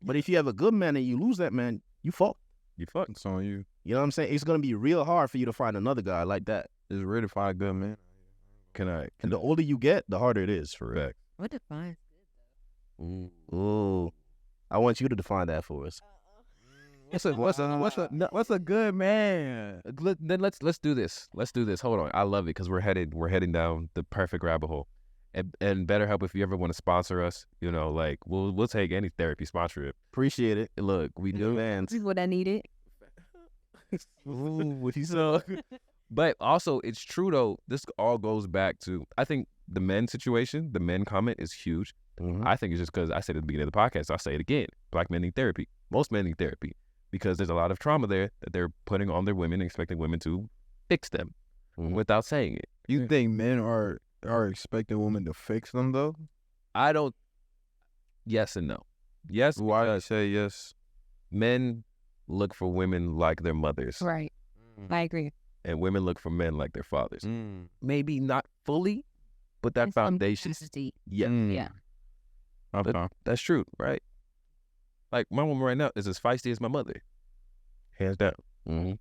But if you have a good man and you lose that man, you fucked. You fuck. it's on you. You know what I'm saying? It's going to be real hard for you to find another guy like that. It's rare to find a good man. Can I? And the older you get, the harder it is, for real. Fact. What defines? Ooh. I want you to define that for us. What's a good man? Then let's do this. Let's do this. Hold on. I love it because we're heading down the perfect rabbit hole. And BetterHelp, if you ever want to sponsor us, you know, like we'll take any therapy sponsorship. Appreciate it. Look, we do. Man. People that need it. Ooh, what he said. So, but also it's true though. This all goes back to, I think the men situation, the men comment is huge. Mhm. I think it's just because I said at the beginning of the podcast, I'll say it again. Black men need therapy. Most men need therapy because there's a lot of trauma there that they're putting on their women, expecting women to fix them without saying it. You think men are expecting women to fix them though? I don't. Yes and no. Yes, Why I because say yes? men look for women like their mothers, Right. I agree. and women look for men like their fathers. Mm. Maybe not fully, but that In some foundation. capacity. Yeah, Mm. Yeah. Okay. that's true, right? Like my woman right now is as feisty as my mother, hands down. Mm-hmm.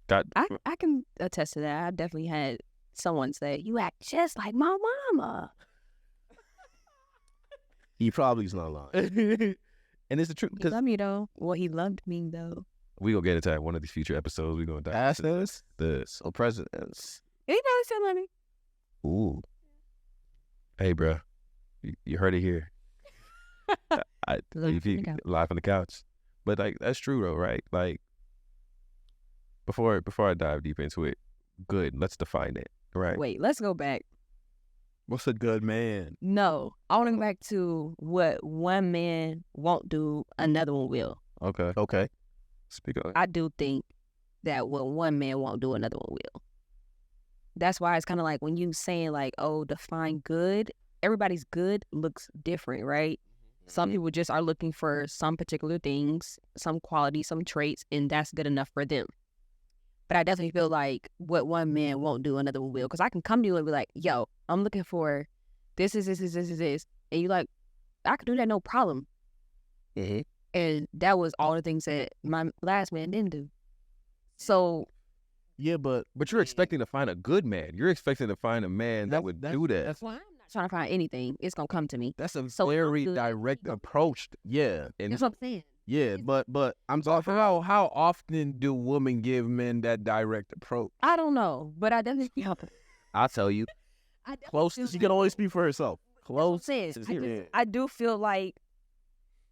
Got I can attest to that. I definitely had someone say, "You act just like my mama." He probably is not lying. and it's the truth He because loved me though. Well, he loved me though. we gonna get into that in one of these future episodes. We gonna dive Pastors the or presidents. He never still love me. Ooh. hey, bro, you heard it here. Live on the couch. Live on the couch. But like that's true though, right? Like before I dive deep into it, good. Let's define it, right? Wait, let's go back. What's a good man? No, I want to go back to what one man won't do, another one will. Okay. Okay. Speak up. I do think that what one man won't do, another one will. That's why it's kind of like when you saying like, oh, define good, everybody's good looks different, right? Some people just are looking for some particular things, some qualities, some traits, and that's good enough for them. But I definitely feel like what one man won't do, another one will. Because I can come to you and be like, yo, I'm looking for this. And you like, I could do that, no problem. Mm-hmm. And that was all the things that my last man didn't do. So Yeah, but But you're expecting to find a good man. You're expecting to find a man that would do that. That's why I'm not trying to find anything. It's going to come to me. That's a So very good. direct approach. yeah, And That's what I'm saying. yeah, but I'm So talking. how often do women give men that direct approach? I don't know, but I definitely I'll tell you, Close. She can only speak for herself. Close. is here. I do feel like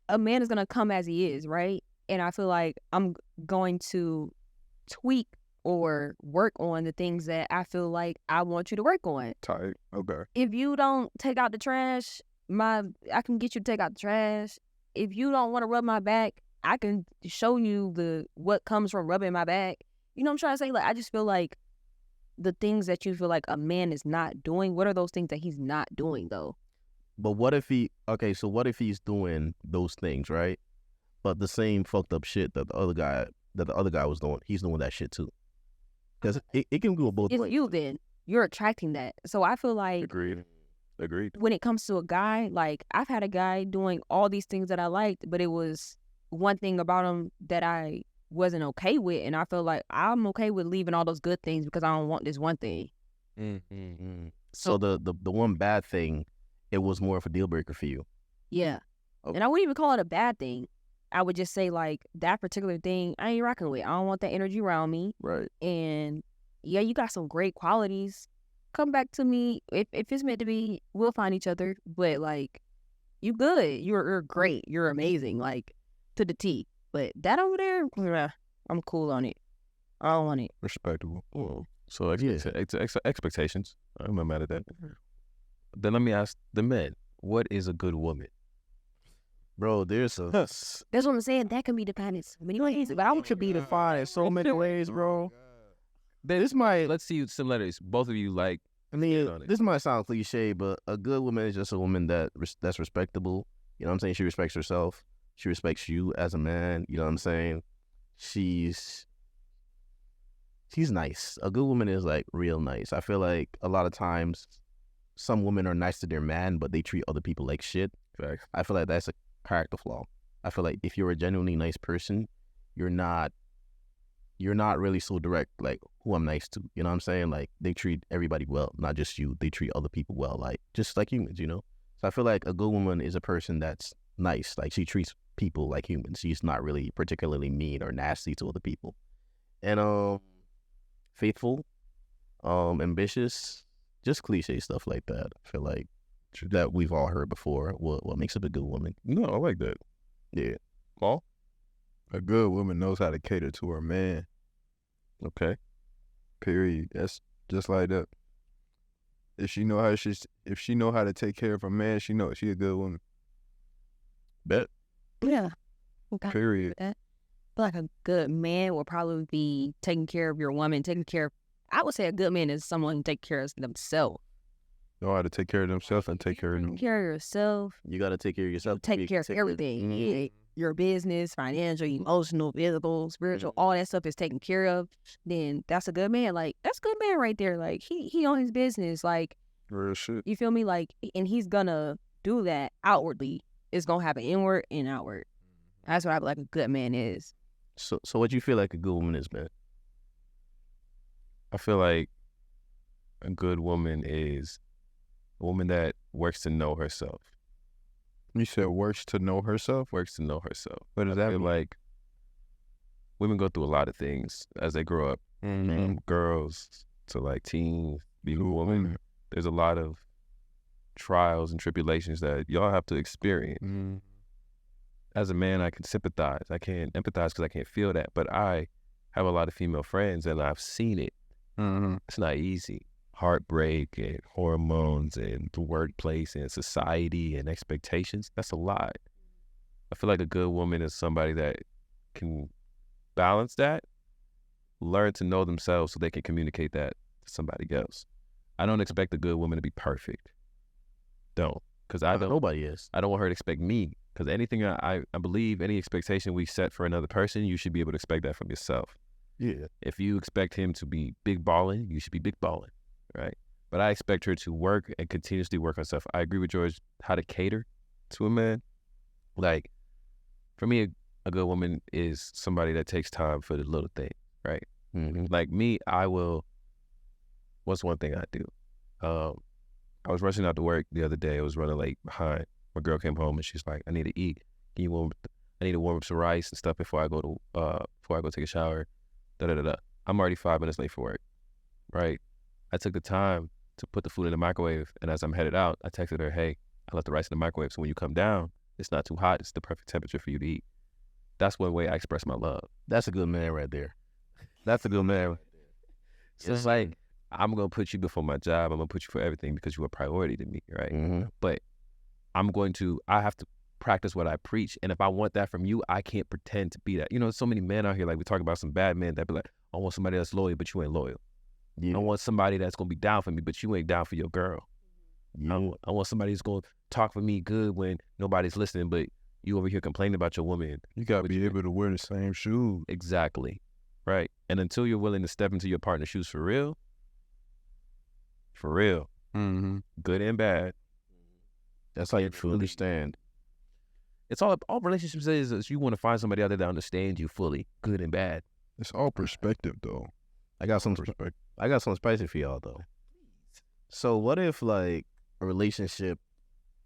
a man is gonna come as he is, right? And I feel like I'm going to tweak or work on the things that I feel like I want you to work on. Tight. Okay. If you don't take out the trash, I can get you to take out the trash. If you don't want to rub my back, I can show you what comes from rubbing my back. You know what I'm trying to say? Like I just feel like the things that you feel like a man is not doing, what are those things that he's not doing though? But what if so what if he's doing those things, right? But the same fucked up shit that the other guy was doing, he's doing that shit too. Because it can go both It's ways. you then. You're attracting that. So I feel like Agreed. when it comes to a guy, like I've had a guy doing all these things that I liked, but it was one thing about him that I wasn't okay with, and I feel like I'm okay with leaving all those good things because I don't want this one thing. So the one bad thing, it was more of a deal breaker for you. Yeah. Okay. And I wouldn't even call it a bad thing. I would just say like that particular thing I ain't rocking with. I don't want that energy around me. Right. And yeah, you got some great qualities. Come back to me. If it's meant to be, we'll find each other. But like, you good. You're great. You're amazing. Like to the T. But that over there, I'm cool on it. I don't want it. Respectable. So expectations. I'm not mad at that. Then let me ask the men: what is a good woman? Bro, there's a That's what I'm saying. That can be defined in so many ways. But I want you to be defined in so many ways, bro. This might let's see similarities. Both of you like. I mean, on it. this might sound cliche, but a good woman is just a woman that's respectable. You know what I'm saying? She respects herself. She respects you as a man. You know what I'm saying? She's nice. A good woman is like real nice. I feel like a lot of times some women are nice to their man, but they treat other people like shit. Facts. I feel like that's a character flaw. I feel like if you're a genuinely nice person, you're not really so direct, like who I'm nice to. You know what I'm saying? Like they treat everybody well, not just you. They treat other people well, like just like humans, you know? So I feel like a good woman is a person that's nice. Like she treats people like humans. She's not really particularly mean or nasty to other people. And faithful, ambitious, just cliche stuff like that. I feel like that we've all heard before. What makes up a good woman? No, I like that. Yeah. Paul? A good woman knows how to cater to her man. Okay. Period. That's just like that. If she know how to take care of her man, she a good woman. Bet. Yeah. Okay. Period. That. I feel like a good man will probably be taking care of your woman, I would say a good man is someone who takes care of themselves. Know how to take care of themselves and take care of them. Take care of yourself. You got to take care of yourself. Take care of everything. Yeah. Your business, financial, emotional, physical, spiritual, all that stuff is taken care of. Then that's a good man. Like that's a good man right there. Like he on his business. Like Real shit. you feel me? Like and he's gonna do that outwardly. It's gonna happen inward and outward. That's what I feel like a good man is. So what you feel like a good woman is, man? I feel like a good woman is a woman that works to know herself. You said works to know herself? Works to know herself. What does I that feel mean? like women go through a lot of things as they grow up. From girls to like teens, being a woman. There's a lot of trials and tribulations that y'all have to experience. As a man, I can sympathize. I can't empathize because I can't feel that. But I have a lot of female friends and I've seen it. It's not easy. Heartbreak and hormones and the workplace and society and expectations. That's a lot. I feel like a good woman is somebody that can balance that, learn to know themselves so they can communicate that to somebody else. I don't expect a good woman to be perfect. Don't. Because I don't. Nobody is. I don't want her to expect me. Because anything I believe, any expectation we set for another person, you should be able to expect that from yourself. Yeah. If you expect him to be big balling, you should be big balling, right? But I expect her to work and continuously work on herself. I agree with George, how to cater to a man. Like, for me, a good woman is somebody that takes time for the little thing, right? Like me, what's one thing I do? I was rushing out to work the other day. I was running late behind. My girl came home and she's like, I need to eat. I need to warm up some rice and stuff before I go take a shower. I'm already 5 minutes late for work, right? I took the time to put the food in the microwave, and as I'm headed out, I texted her, hey, I left the rice in the microwave, so when you come down, it's not too hot. It's the perfect temperature for you to eat. That's one way I express my love. That's a good man right there. That's a good man right there. So it's like, I'm going to put you before my job. I'm going to put you for everything because you're a priority to me, right? But I have to practice what I preach. And if I want that from you, I can't pretend to be that. You know, so many men out here, like we talk about some bad men that be like, I want somebody that's loyal, but you ain't loyal. Yeah. I want somebody that's gonna be down for me, but you ain't down for your girl. I want somebody who's gonna talk for me good when nobody's listening, but you over here complaining about your woman. You gotta But be you- able to wear the same shoes. Exactly. Right. And until you're willing to step into your partner's shoes for real, Mm-hmm. good and bad, That's how you understand. it's all relationships is you want to find somebody out there that understands you fully, good and bad. It's all perspective, though. I got some Perspective. spicy for y'all though. So what if like a relationship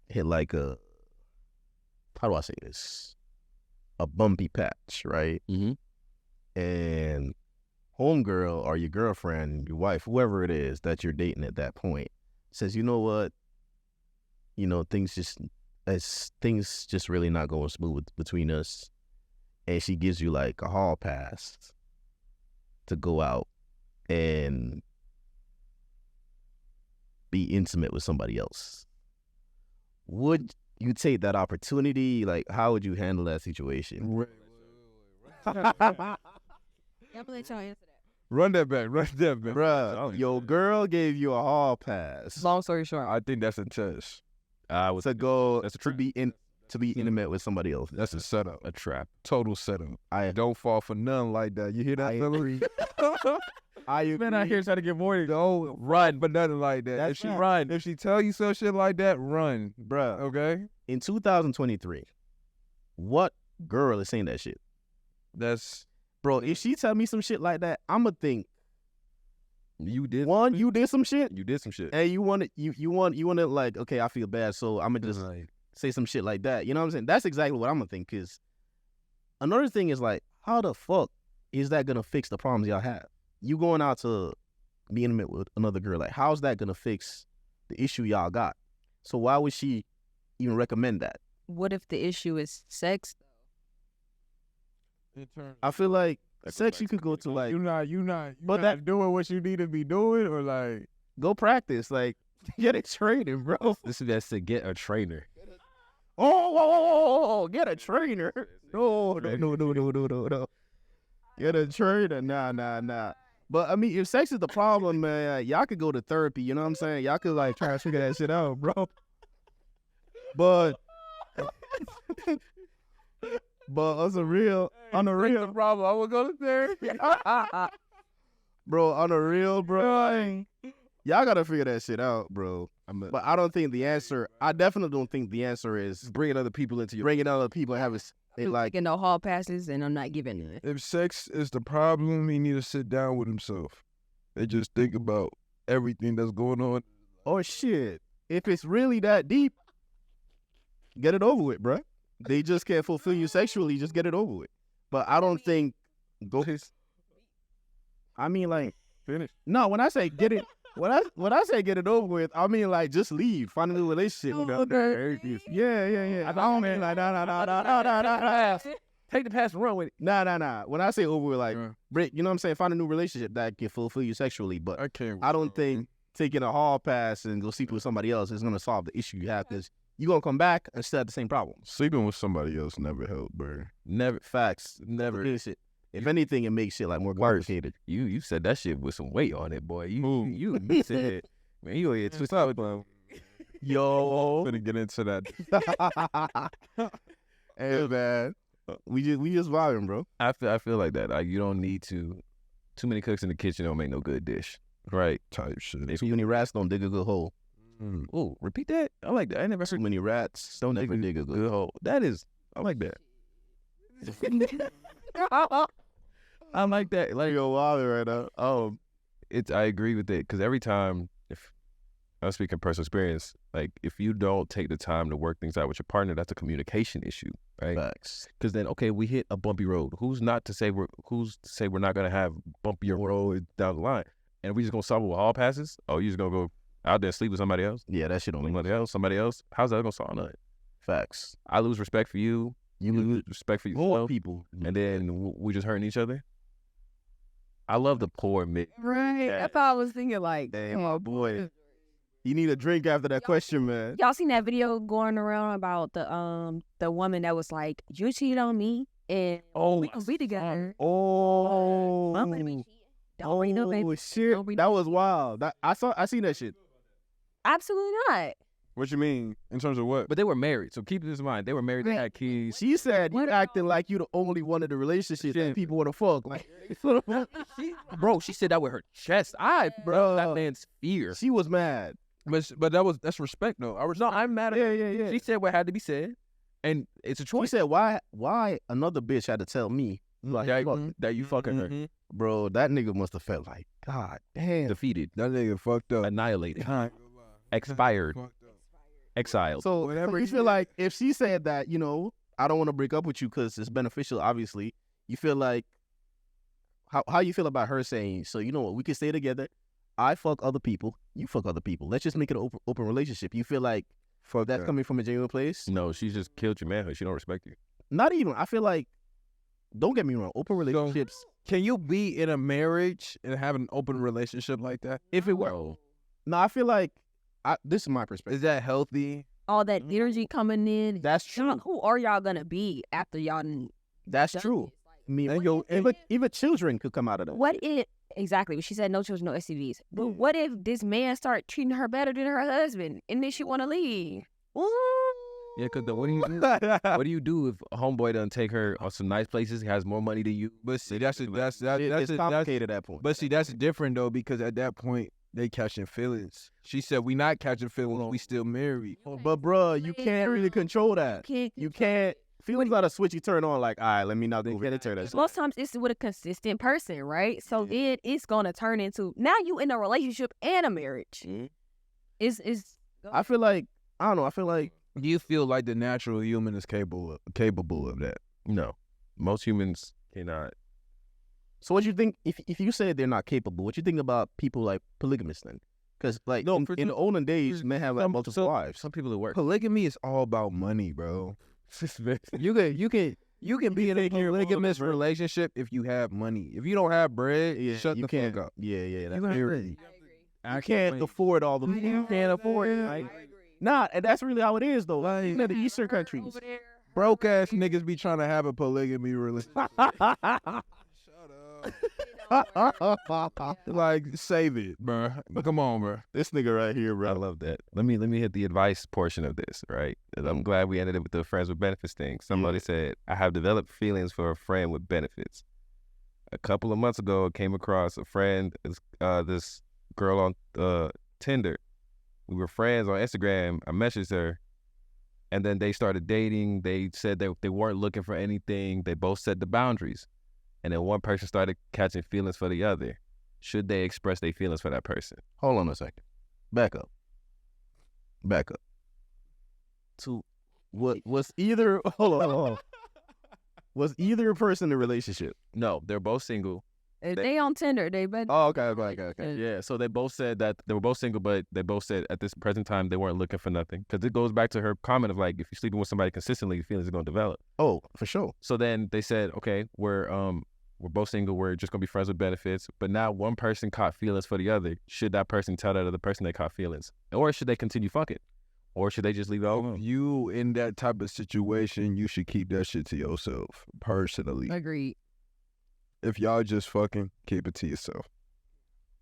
hit like a, how do I say this? A bumpy patch, right? Mm-hmm. And homegirl or your girlfriend, your wife, whoever it is that you're dating at that point, says, you know what? You know, things just really not going smooth between us. And she gives you like a hall pass to go out and be intimate with somebody else. Would you take that opportunity? Like, how would you handle that situation? I'm gonna let y'all answer that. Run that back. Bruh, your girl gave you a hall pass Long story short, I think that's a test. I was to go That's a to trap. be intimate with somebody else. That's a setup. a trap. Total setup. I Don't fall for none like that. You hear that, I fella? agree. I agree. Man out here trying to get more. Don't run, but nothing like that. That's If she right. run, if she tell you some shit like that, run. Bruh, Okay, in 2023, what girl is saying that shit? that's Bro, if she tell me some shit like that, I'ma think, You did one, you did some shit, You did some shit. and you want to like, okay, I feel bad, so I'ma just say some shit like that. You know what I'm saying? That's exactly what I'm gonna think. Cause another thing is like, how the fuck is that gonna fix the problems y'all have? You going out to be intimate with another girl, like, how's that gonna fix the issue y'all got? So why would she even recommend that? what if the issue is sex? I feel like That goes sex back you to could go to like you not But that- doing what you need to be doing, or like go practice, like get it training, bro. This is that's to get a trainer. Oh, get a trainer. No. Get a trainer. Nah. But I mean, if sex is the problem, man, y'all could go to therapy. You know what I'm saying? Y'all could like try to figure that shit out, bro. But on the real, problem. I will go to therapy. bro, on the real, bro, y'all gotta figure that shit out, bro. But I don't think the answer. I definitely don't think the answer is Bringing other people into your bringing other people and having it like. Taking no hall passes, and I'm not giving it. If sex is the problem, he need to sit down with himself and just think about everything that's going on. Oh shit! If it's really that deep, get it over with, bruh. They just can't fulfill you sexually. Just get it over with. But I don't think go. I mean, like, Finish. no. When I say get it, when I say get it over with, I mean like just leave, find a new relationship. Yeah. I don't mean like nah. take the pass and run with it. Nah. When I say over with, like, Yeah. Brick, you know what I'm saying? Find a new relationship that can fulfill you sexually. But I can't. I don't think taking a hall pass and go sleep with somebody else is gonna solve the issue you have, because you're gonna come back and still have the same problem. Sleeping with somebody else never helped, bro. Never. Facts. Never. It shit. If anything, it makes shit like more complicated. You said that shit with some weight on it, boy. Who? You said, man, you here twist Stop, up. bro. Yo, Finna get into that. hey man, we just vibing, bro. I feel like that. Like, you don't need to. Too many cooks in the kitchen don't make no good dish, right? Type shit. Too many rats don't dig a good hole. Mm. Oh, repeat that. I like that. I never Too heard many rats don't ever dig a good good hole. That is. I like that. I like that. Like, Yo, wild right now. I agree with it, because every time, if I'm speaking personal experience, like, if you don't take the time to work things out with your partner, that's a communication issue, right? Facts. Because then, okay, we hit a bumpy road. Who's to say we're not gonna have bumpier road down the line? And we just gonna solve it with hall passes? Oh, you just gonna go out there and sleep with somebody else? Yeah, that shit don't make Somebody else? How's that gonna solve nothing? facts. I lose respect for you. You lose respect for More yourself, people. and then we just hurting each other. I love the poor mid. Right. That's all I was thinking. Like, Damn, my boy. You need a drink after that question, man. y'all seen that video going around about the woman that was like, "You cheated on me, and Oh, we can be together." Oh, I'm gonna be cheating. Don't bring it up, baby. shit, Don't bring- that was wild. I seen that shit. Absolutely not. What you mean in terms of what? But they were married, so keep this in mind. They were married. They Right. had kids. She said you What- acting like you the only one in the relationship that people want to fuck. Like, Bro, she said that with her chest. Bro, that man's fear. she was mad. But that's respect though. I was No, I'm mad at her. Yeah. She said what had to be said, and it's a She choice. said, "Why another bitch had to tell me?" Like, that, fuck, that you fucking her. Mhm. bro, that nigga must have felt like, God damn. Defeated, That nigga fucked up. annihilated, Fucked expired, up. exiled. So Whatever you he feel did. like if she said that, I don't want to break up with you because it's beneficial. Obviously, you feel like how you feel about her saying, so you know what, we can stay together. I fuck other people, you fuck other people. Let's just make it an open relationship. You feel like Fuck that's that. coming from a genuine place? No, she just killed your manhood. She don't respect you. Not even. I feel like, don't get me wrong, open relationships. Can you be in a marriage and have an open relationship like that? If it were, Bro, no, I feel like this is my Is perspective. that healthy? All that energy coming in. That's Y'all- true. Who are y'all gonna be after y'all done That's done true. this? Like, I mean, And yo, even children could come out of that. what if exactly? She said no children, no STDs. But what if this man start treating her better than her husband, and then she want to leave? yeah, cause what do you do? What do you do if a homeboy doesn't take her on some nice places? He has more money than you. But see, that's It's that's complicated at that point. But see, that's different though because at that point they catching feelings. She said we not catching feelings. We still married. But bruh, you can't really control that. Can't You can't. Feelings not a switch you turn on. Like, all right, let me not go get it. Turn that. Most times it's with a consistent person, right? So then it's gonna turn into now you in a relationship and a marriage. Mhm. Is I feel like I don't know. I feel like Do you feel like the natural human is capable of that? No, most humans cannot. so. What you think? If you say they're not capable, what you think about people like polygamists then? Because like No, in for the some- olden days, men have like some- multiple so- wives. Some people it work. Polygamy is all about money, bro. You can be in a take care of all the polygamous bread. relationship if you have money. If you don't have bread, shut you the can't. fuck up. Yeah. That's You very- I you can't afford all the. You can't afford it. Right? Nah, and that's really how it is though. Like, even in the Eastern countries. Broke ass niggas be trying to have a polygamy relationship. Like, save it, bro. Come on, bro. This nigga right here, I bro. love that. Let me hit the advice portion of this, right? And I'm glad we ended it with the friends with benefits thing. Somebody said, I have developed feelings for a friend with benefits. A couple of months ago, I came across a friend, this girl on Tinder. We were friends on Instagram. I messaged her, and then they started dating. They said they weren't looking for anything. They both set the boundaries. And then one person started catching feelings for the other. Should they express their feelings for that person? Hold on a second. Back up. To what was either hold on. Was either person in a relationship? No, they're both single. If they on Tinder, they better. Oh, okay. Yeah, so they both said that they were both single, but they both said at this present time they weren't looking for nothing. Because it goes back to her comment of like, if you're sleeping with somebody consistently, your feelings are going to develop. Oh, for sure. So then they said, okay, we're both single. We're just going to be friends with benefits. But now one person caught feelings for the other. Should that person tell that other person they caught feelings? Or should they continue fucking? Or should they just leave it If alone? you in that type of situation, you should keep that shit to yourself, personally. Agreed. If y'all just fucking, keep it to yourself.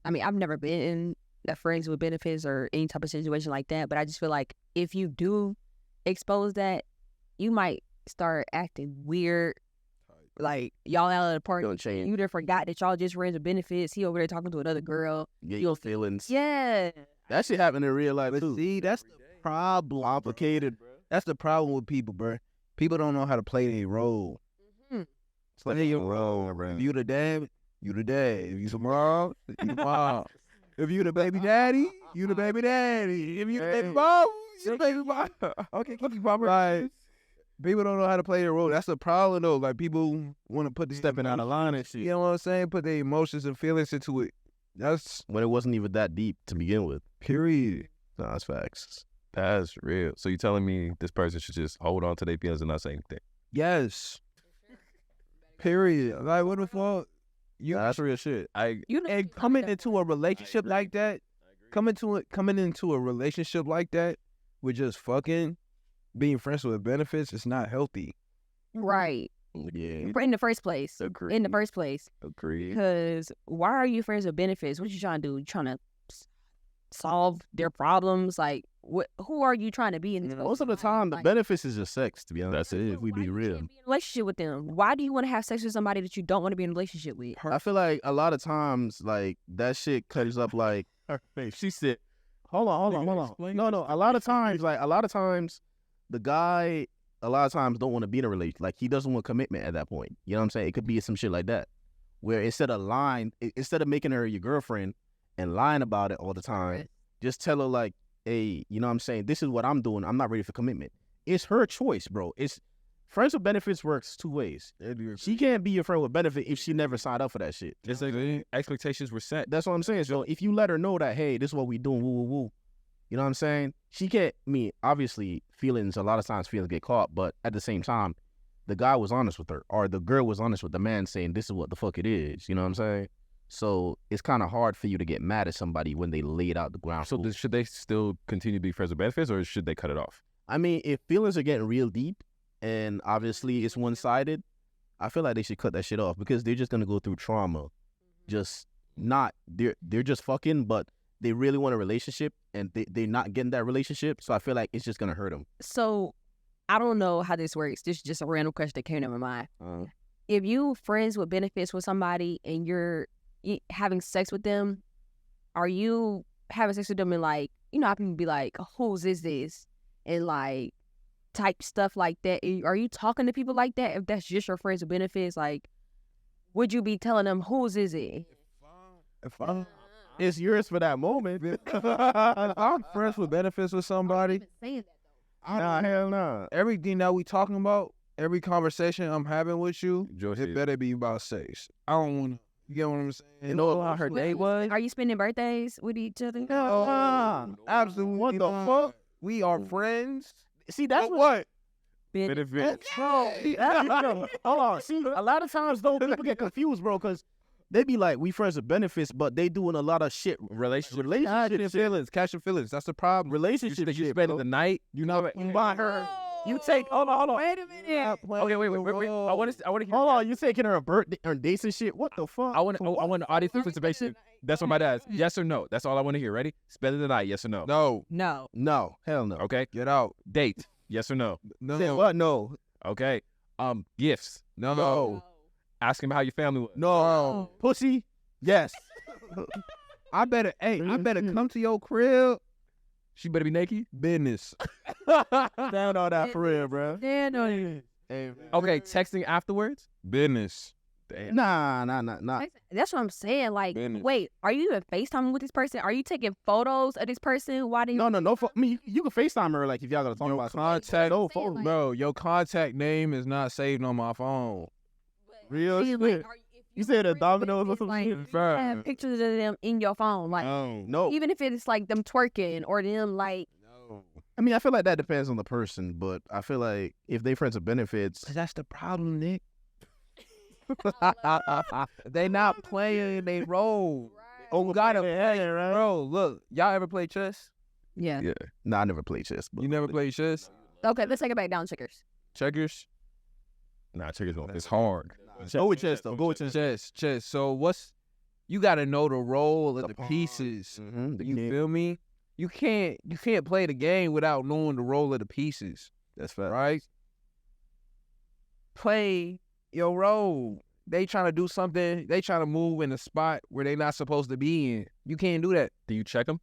I mean, I've never been in a friends with benefits or any type of situation like that, but I just feel like if you do expose that, you might start acting weird. Like y'all out of the party, Gonna change. you done forgot that y'all just friends with benefits. He over there talking to another girl. Get You'll- your feelings. Yeah. That shit happen in real life But too. see, that's the problem. Complicated, bro. That's the problem with people, bro. People don't know how to play their role. It's like Play your role, bro. If you the dad, you the dad. If you the mom, you the mom. If you the baby daddy, you the baby daddy. If you the baby mom, you the baby mom. Okay, keep mama. Like, people don't know how to play their role. That's the problem, though. Like, people want to put the Stepping out of line and shit. You know what I'm saying? Put their emotions and feelings into it. That's When it wasn't even that deep to begin with. period. Nah, that's facts. That's real. So you telling me this person should just hold on to their feelings and not say anything? Yes. Period. Like, what the fuck? You Nah, that's real shit. You know, and coming into a relationship like that, coming into a relationship like that with just fucking being friends with benefits, it's not healthy. right. Yeah. in the first place. Agreed. In the first place. Agreed. Because why are you friends with benefits? What you trying to do? You trying to solve their problems? Like, who are you trying to be in? Most of the time, the Like, benefits is just sex, to be honest. That's it. If we why be you real. can't be in a relationship with them? Why do you want to have sex with somebody that you don't want to be in a relationship with? I feel like a lot of times, like, that shit comes up like, her face. She said, hold on. No. A lot of times, the guy, a lot of times don't want to be in a relationship. Like, he doesn't want commitment at that point. You know what I'm saying? It could be some shit like that. Where instead of making her your girlfriend and lying about it all the time, just tell her, like, hey, you know what I'm saying? This is what I'm doing. I'm not ready for commitment. It's her choice, bro. It's friends with benefits works two ways. She can't be your friend with benefit if she never signed up for that shit. It's like expectations were set. That's what I'm saying. So if you let her know that, hey, this is what we doing, woo, you know what I'm saying? She can't, obviously, a lot of times feelings get caught, but at the same time, the guy was honest with her, or the girl was honest with the man saying, this is what the fuck it is. You know what I'm saying? So it's kind of hard for you to get mad at somebody when they laid out the ground. So should they still continue to be friends with benefits, or should they cut it off? I mean, if feelings are getting real deep and obviously it's one-sided, I feel like they should cut that shit off because they're just going to go through trauma. They're just fucking, but they really want a relationship and they're not getting that relationship. So I feel like it's just going to hurt them. So I don't know how this works. This is just a random question that came to my mind. If you friends with benefits with somebody and you're having sex with them, are you having sex with them and, like, you know how people be like, whose is this? And, like, type stuff like that. Are you talking to people like that if that's just your friends with benefits? Like, would you be telling them, whose is it? It's yours for that moment. I'm friends with benefits with somebody. Nah, hell nah. Everything that we talking about, every conversation I'm having with you, Joyce, it better be about sex. I don't want to. You get what I'm saying? You know how her day was? Are you spending birthdays with each other? Absolutely. What the fuck? We are friends. See, that's what? benefits. Hold on. See, a lot of times, though, people get confused, bro, because they be like, we friends with benefits, but they doing a lot of shit. Relationship Relationship feelings, catching feelings. That's the problem. Relationship You shit, spending bro. the night. You know. You buy her. You take. Hold on. Wait a minute. Okay, wait. I want to hear. Hold on. You taking her a birthday or dates and shit? What the fuck? I want the audience participation. That's what my dad. Yes or no. That's all I want to hear. Ready? Spending the night. Yes or no. No. No. No. Hell no. Okay. Get out. Date. Yes or no. No. Say what? No. Okay. Gifts. No. Asking about how your family was. No. Pussy? Yes. I better come to your crib. She better be naked. Business. Stand on that for real, bro. Yeah, no. Okay. Texting afterwards. Business. Damn. Nah. That's what I'm saying. Like, Business. wait, are you even FaceTiming with this person? Are you taking photos of this person? Why do you? No. I mean, you can FaceTime her, like, if y'all gotta talk Your about contact, No, saying, phone, like- bro. bro. Your contact name is not saved on my phone. Real See, shit. like, You said a Domino's or some like, shit? you have pictures of them in your phone, like No. even if it's like them twerking or them like. No. I mean, I feel like that depends on the person, but I feel like if they friends with benefits, That's the problem, Nick. They not playing they role. oh, gotta play, right? Bro, look, y'all ever play chess? Yeah. Yeah. Nah, I never played chess. But You never played chess? Okay, let's take it back down, checkers. Checkers? Nah, checkers won't. It's hard. Go with chess, though. Go with chess. Chess. So you gotta know the role of the pawn. pieces. Mm-hmm. You feel me? You can't play the game without knowing the role of the pieces, That's fact. right? Play your role. They trying to do something. They trying to move in a spot where they not supposed to be in. You can't do that. Do you check them?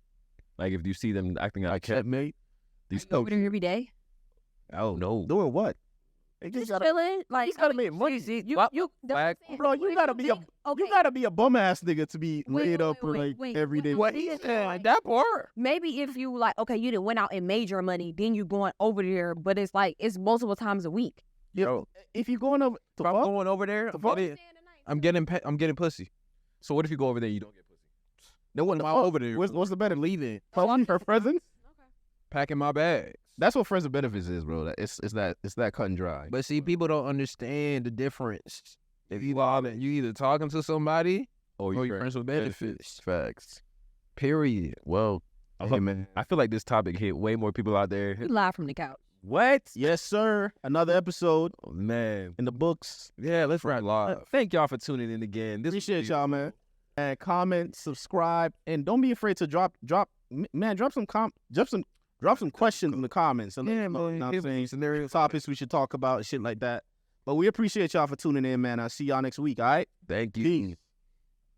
Like if you see them acting out. Checkmate. These. Over there every day. Oh no. Doing what? They Just gotta, chilling. Like you gotta make money. you. What? You. that's what I'm Flag. saying. Bro, you gotta be a Okay. you gotta be a bum ass nigga to be Wait, laid wait, up for wait, like wait, every wait, day. wait. What he said, like that part. Maybe if you like, okay, you didn't went out and made your money, then you going over there, but it's like it's multiple times a week. Yo, If you going up to If I'm fuck, going over there, fuck? I'm getting pussy. so what if you go over there and you don't get pussy? Then what? the I'm fuck? over there what's the better leaving? Fucking her presence. packing my bags. That's what friends with benefits is, bro. It's that cut and dry. But see, people don't understand the difference. If you either talking to somebody or you're friends with benefits. Facts. Period. Well, hey, man. I feel like this topic hit way more people out there. We live from the couch. What? Yes, sir. Another episode Oh, man. in the books. Yeah, let's wrap live. Thank y'all for tuning in again. This was Appreciate y'all, man. And comment, subscribe, and don't be afraid to drop some questions in the comments. And let Yeah, us know, man. you know what I'm Give saying? scenarios. Topics we should talk about, shit like that. But we appreciate y'all for tuning in, man. I'll see y'all next week, all right? Thank you. Peace.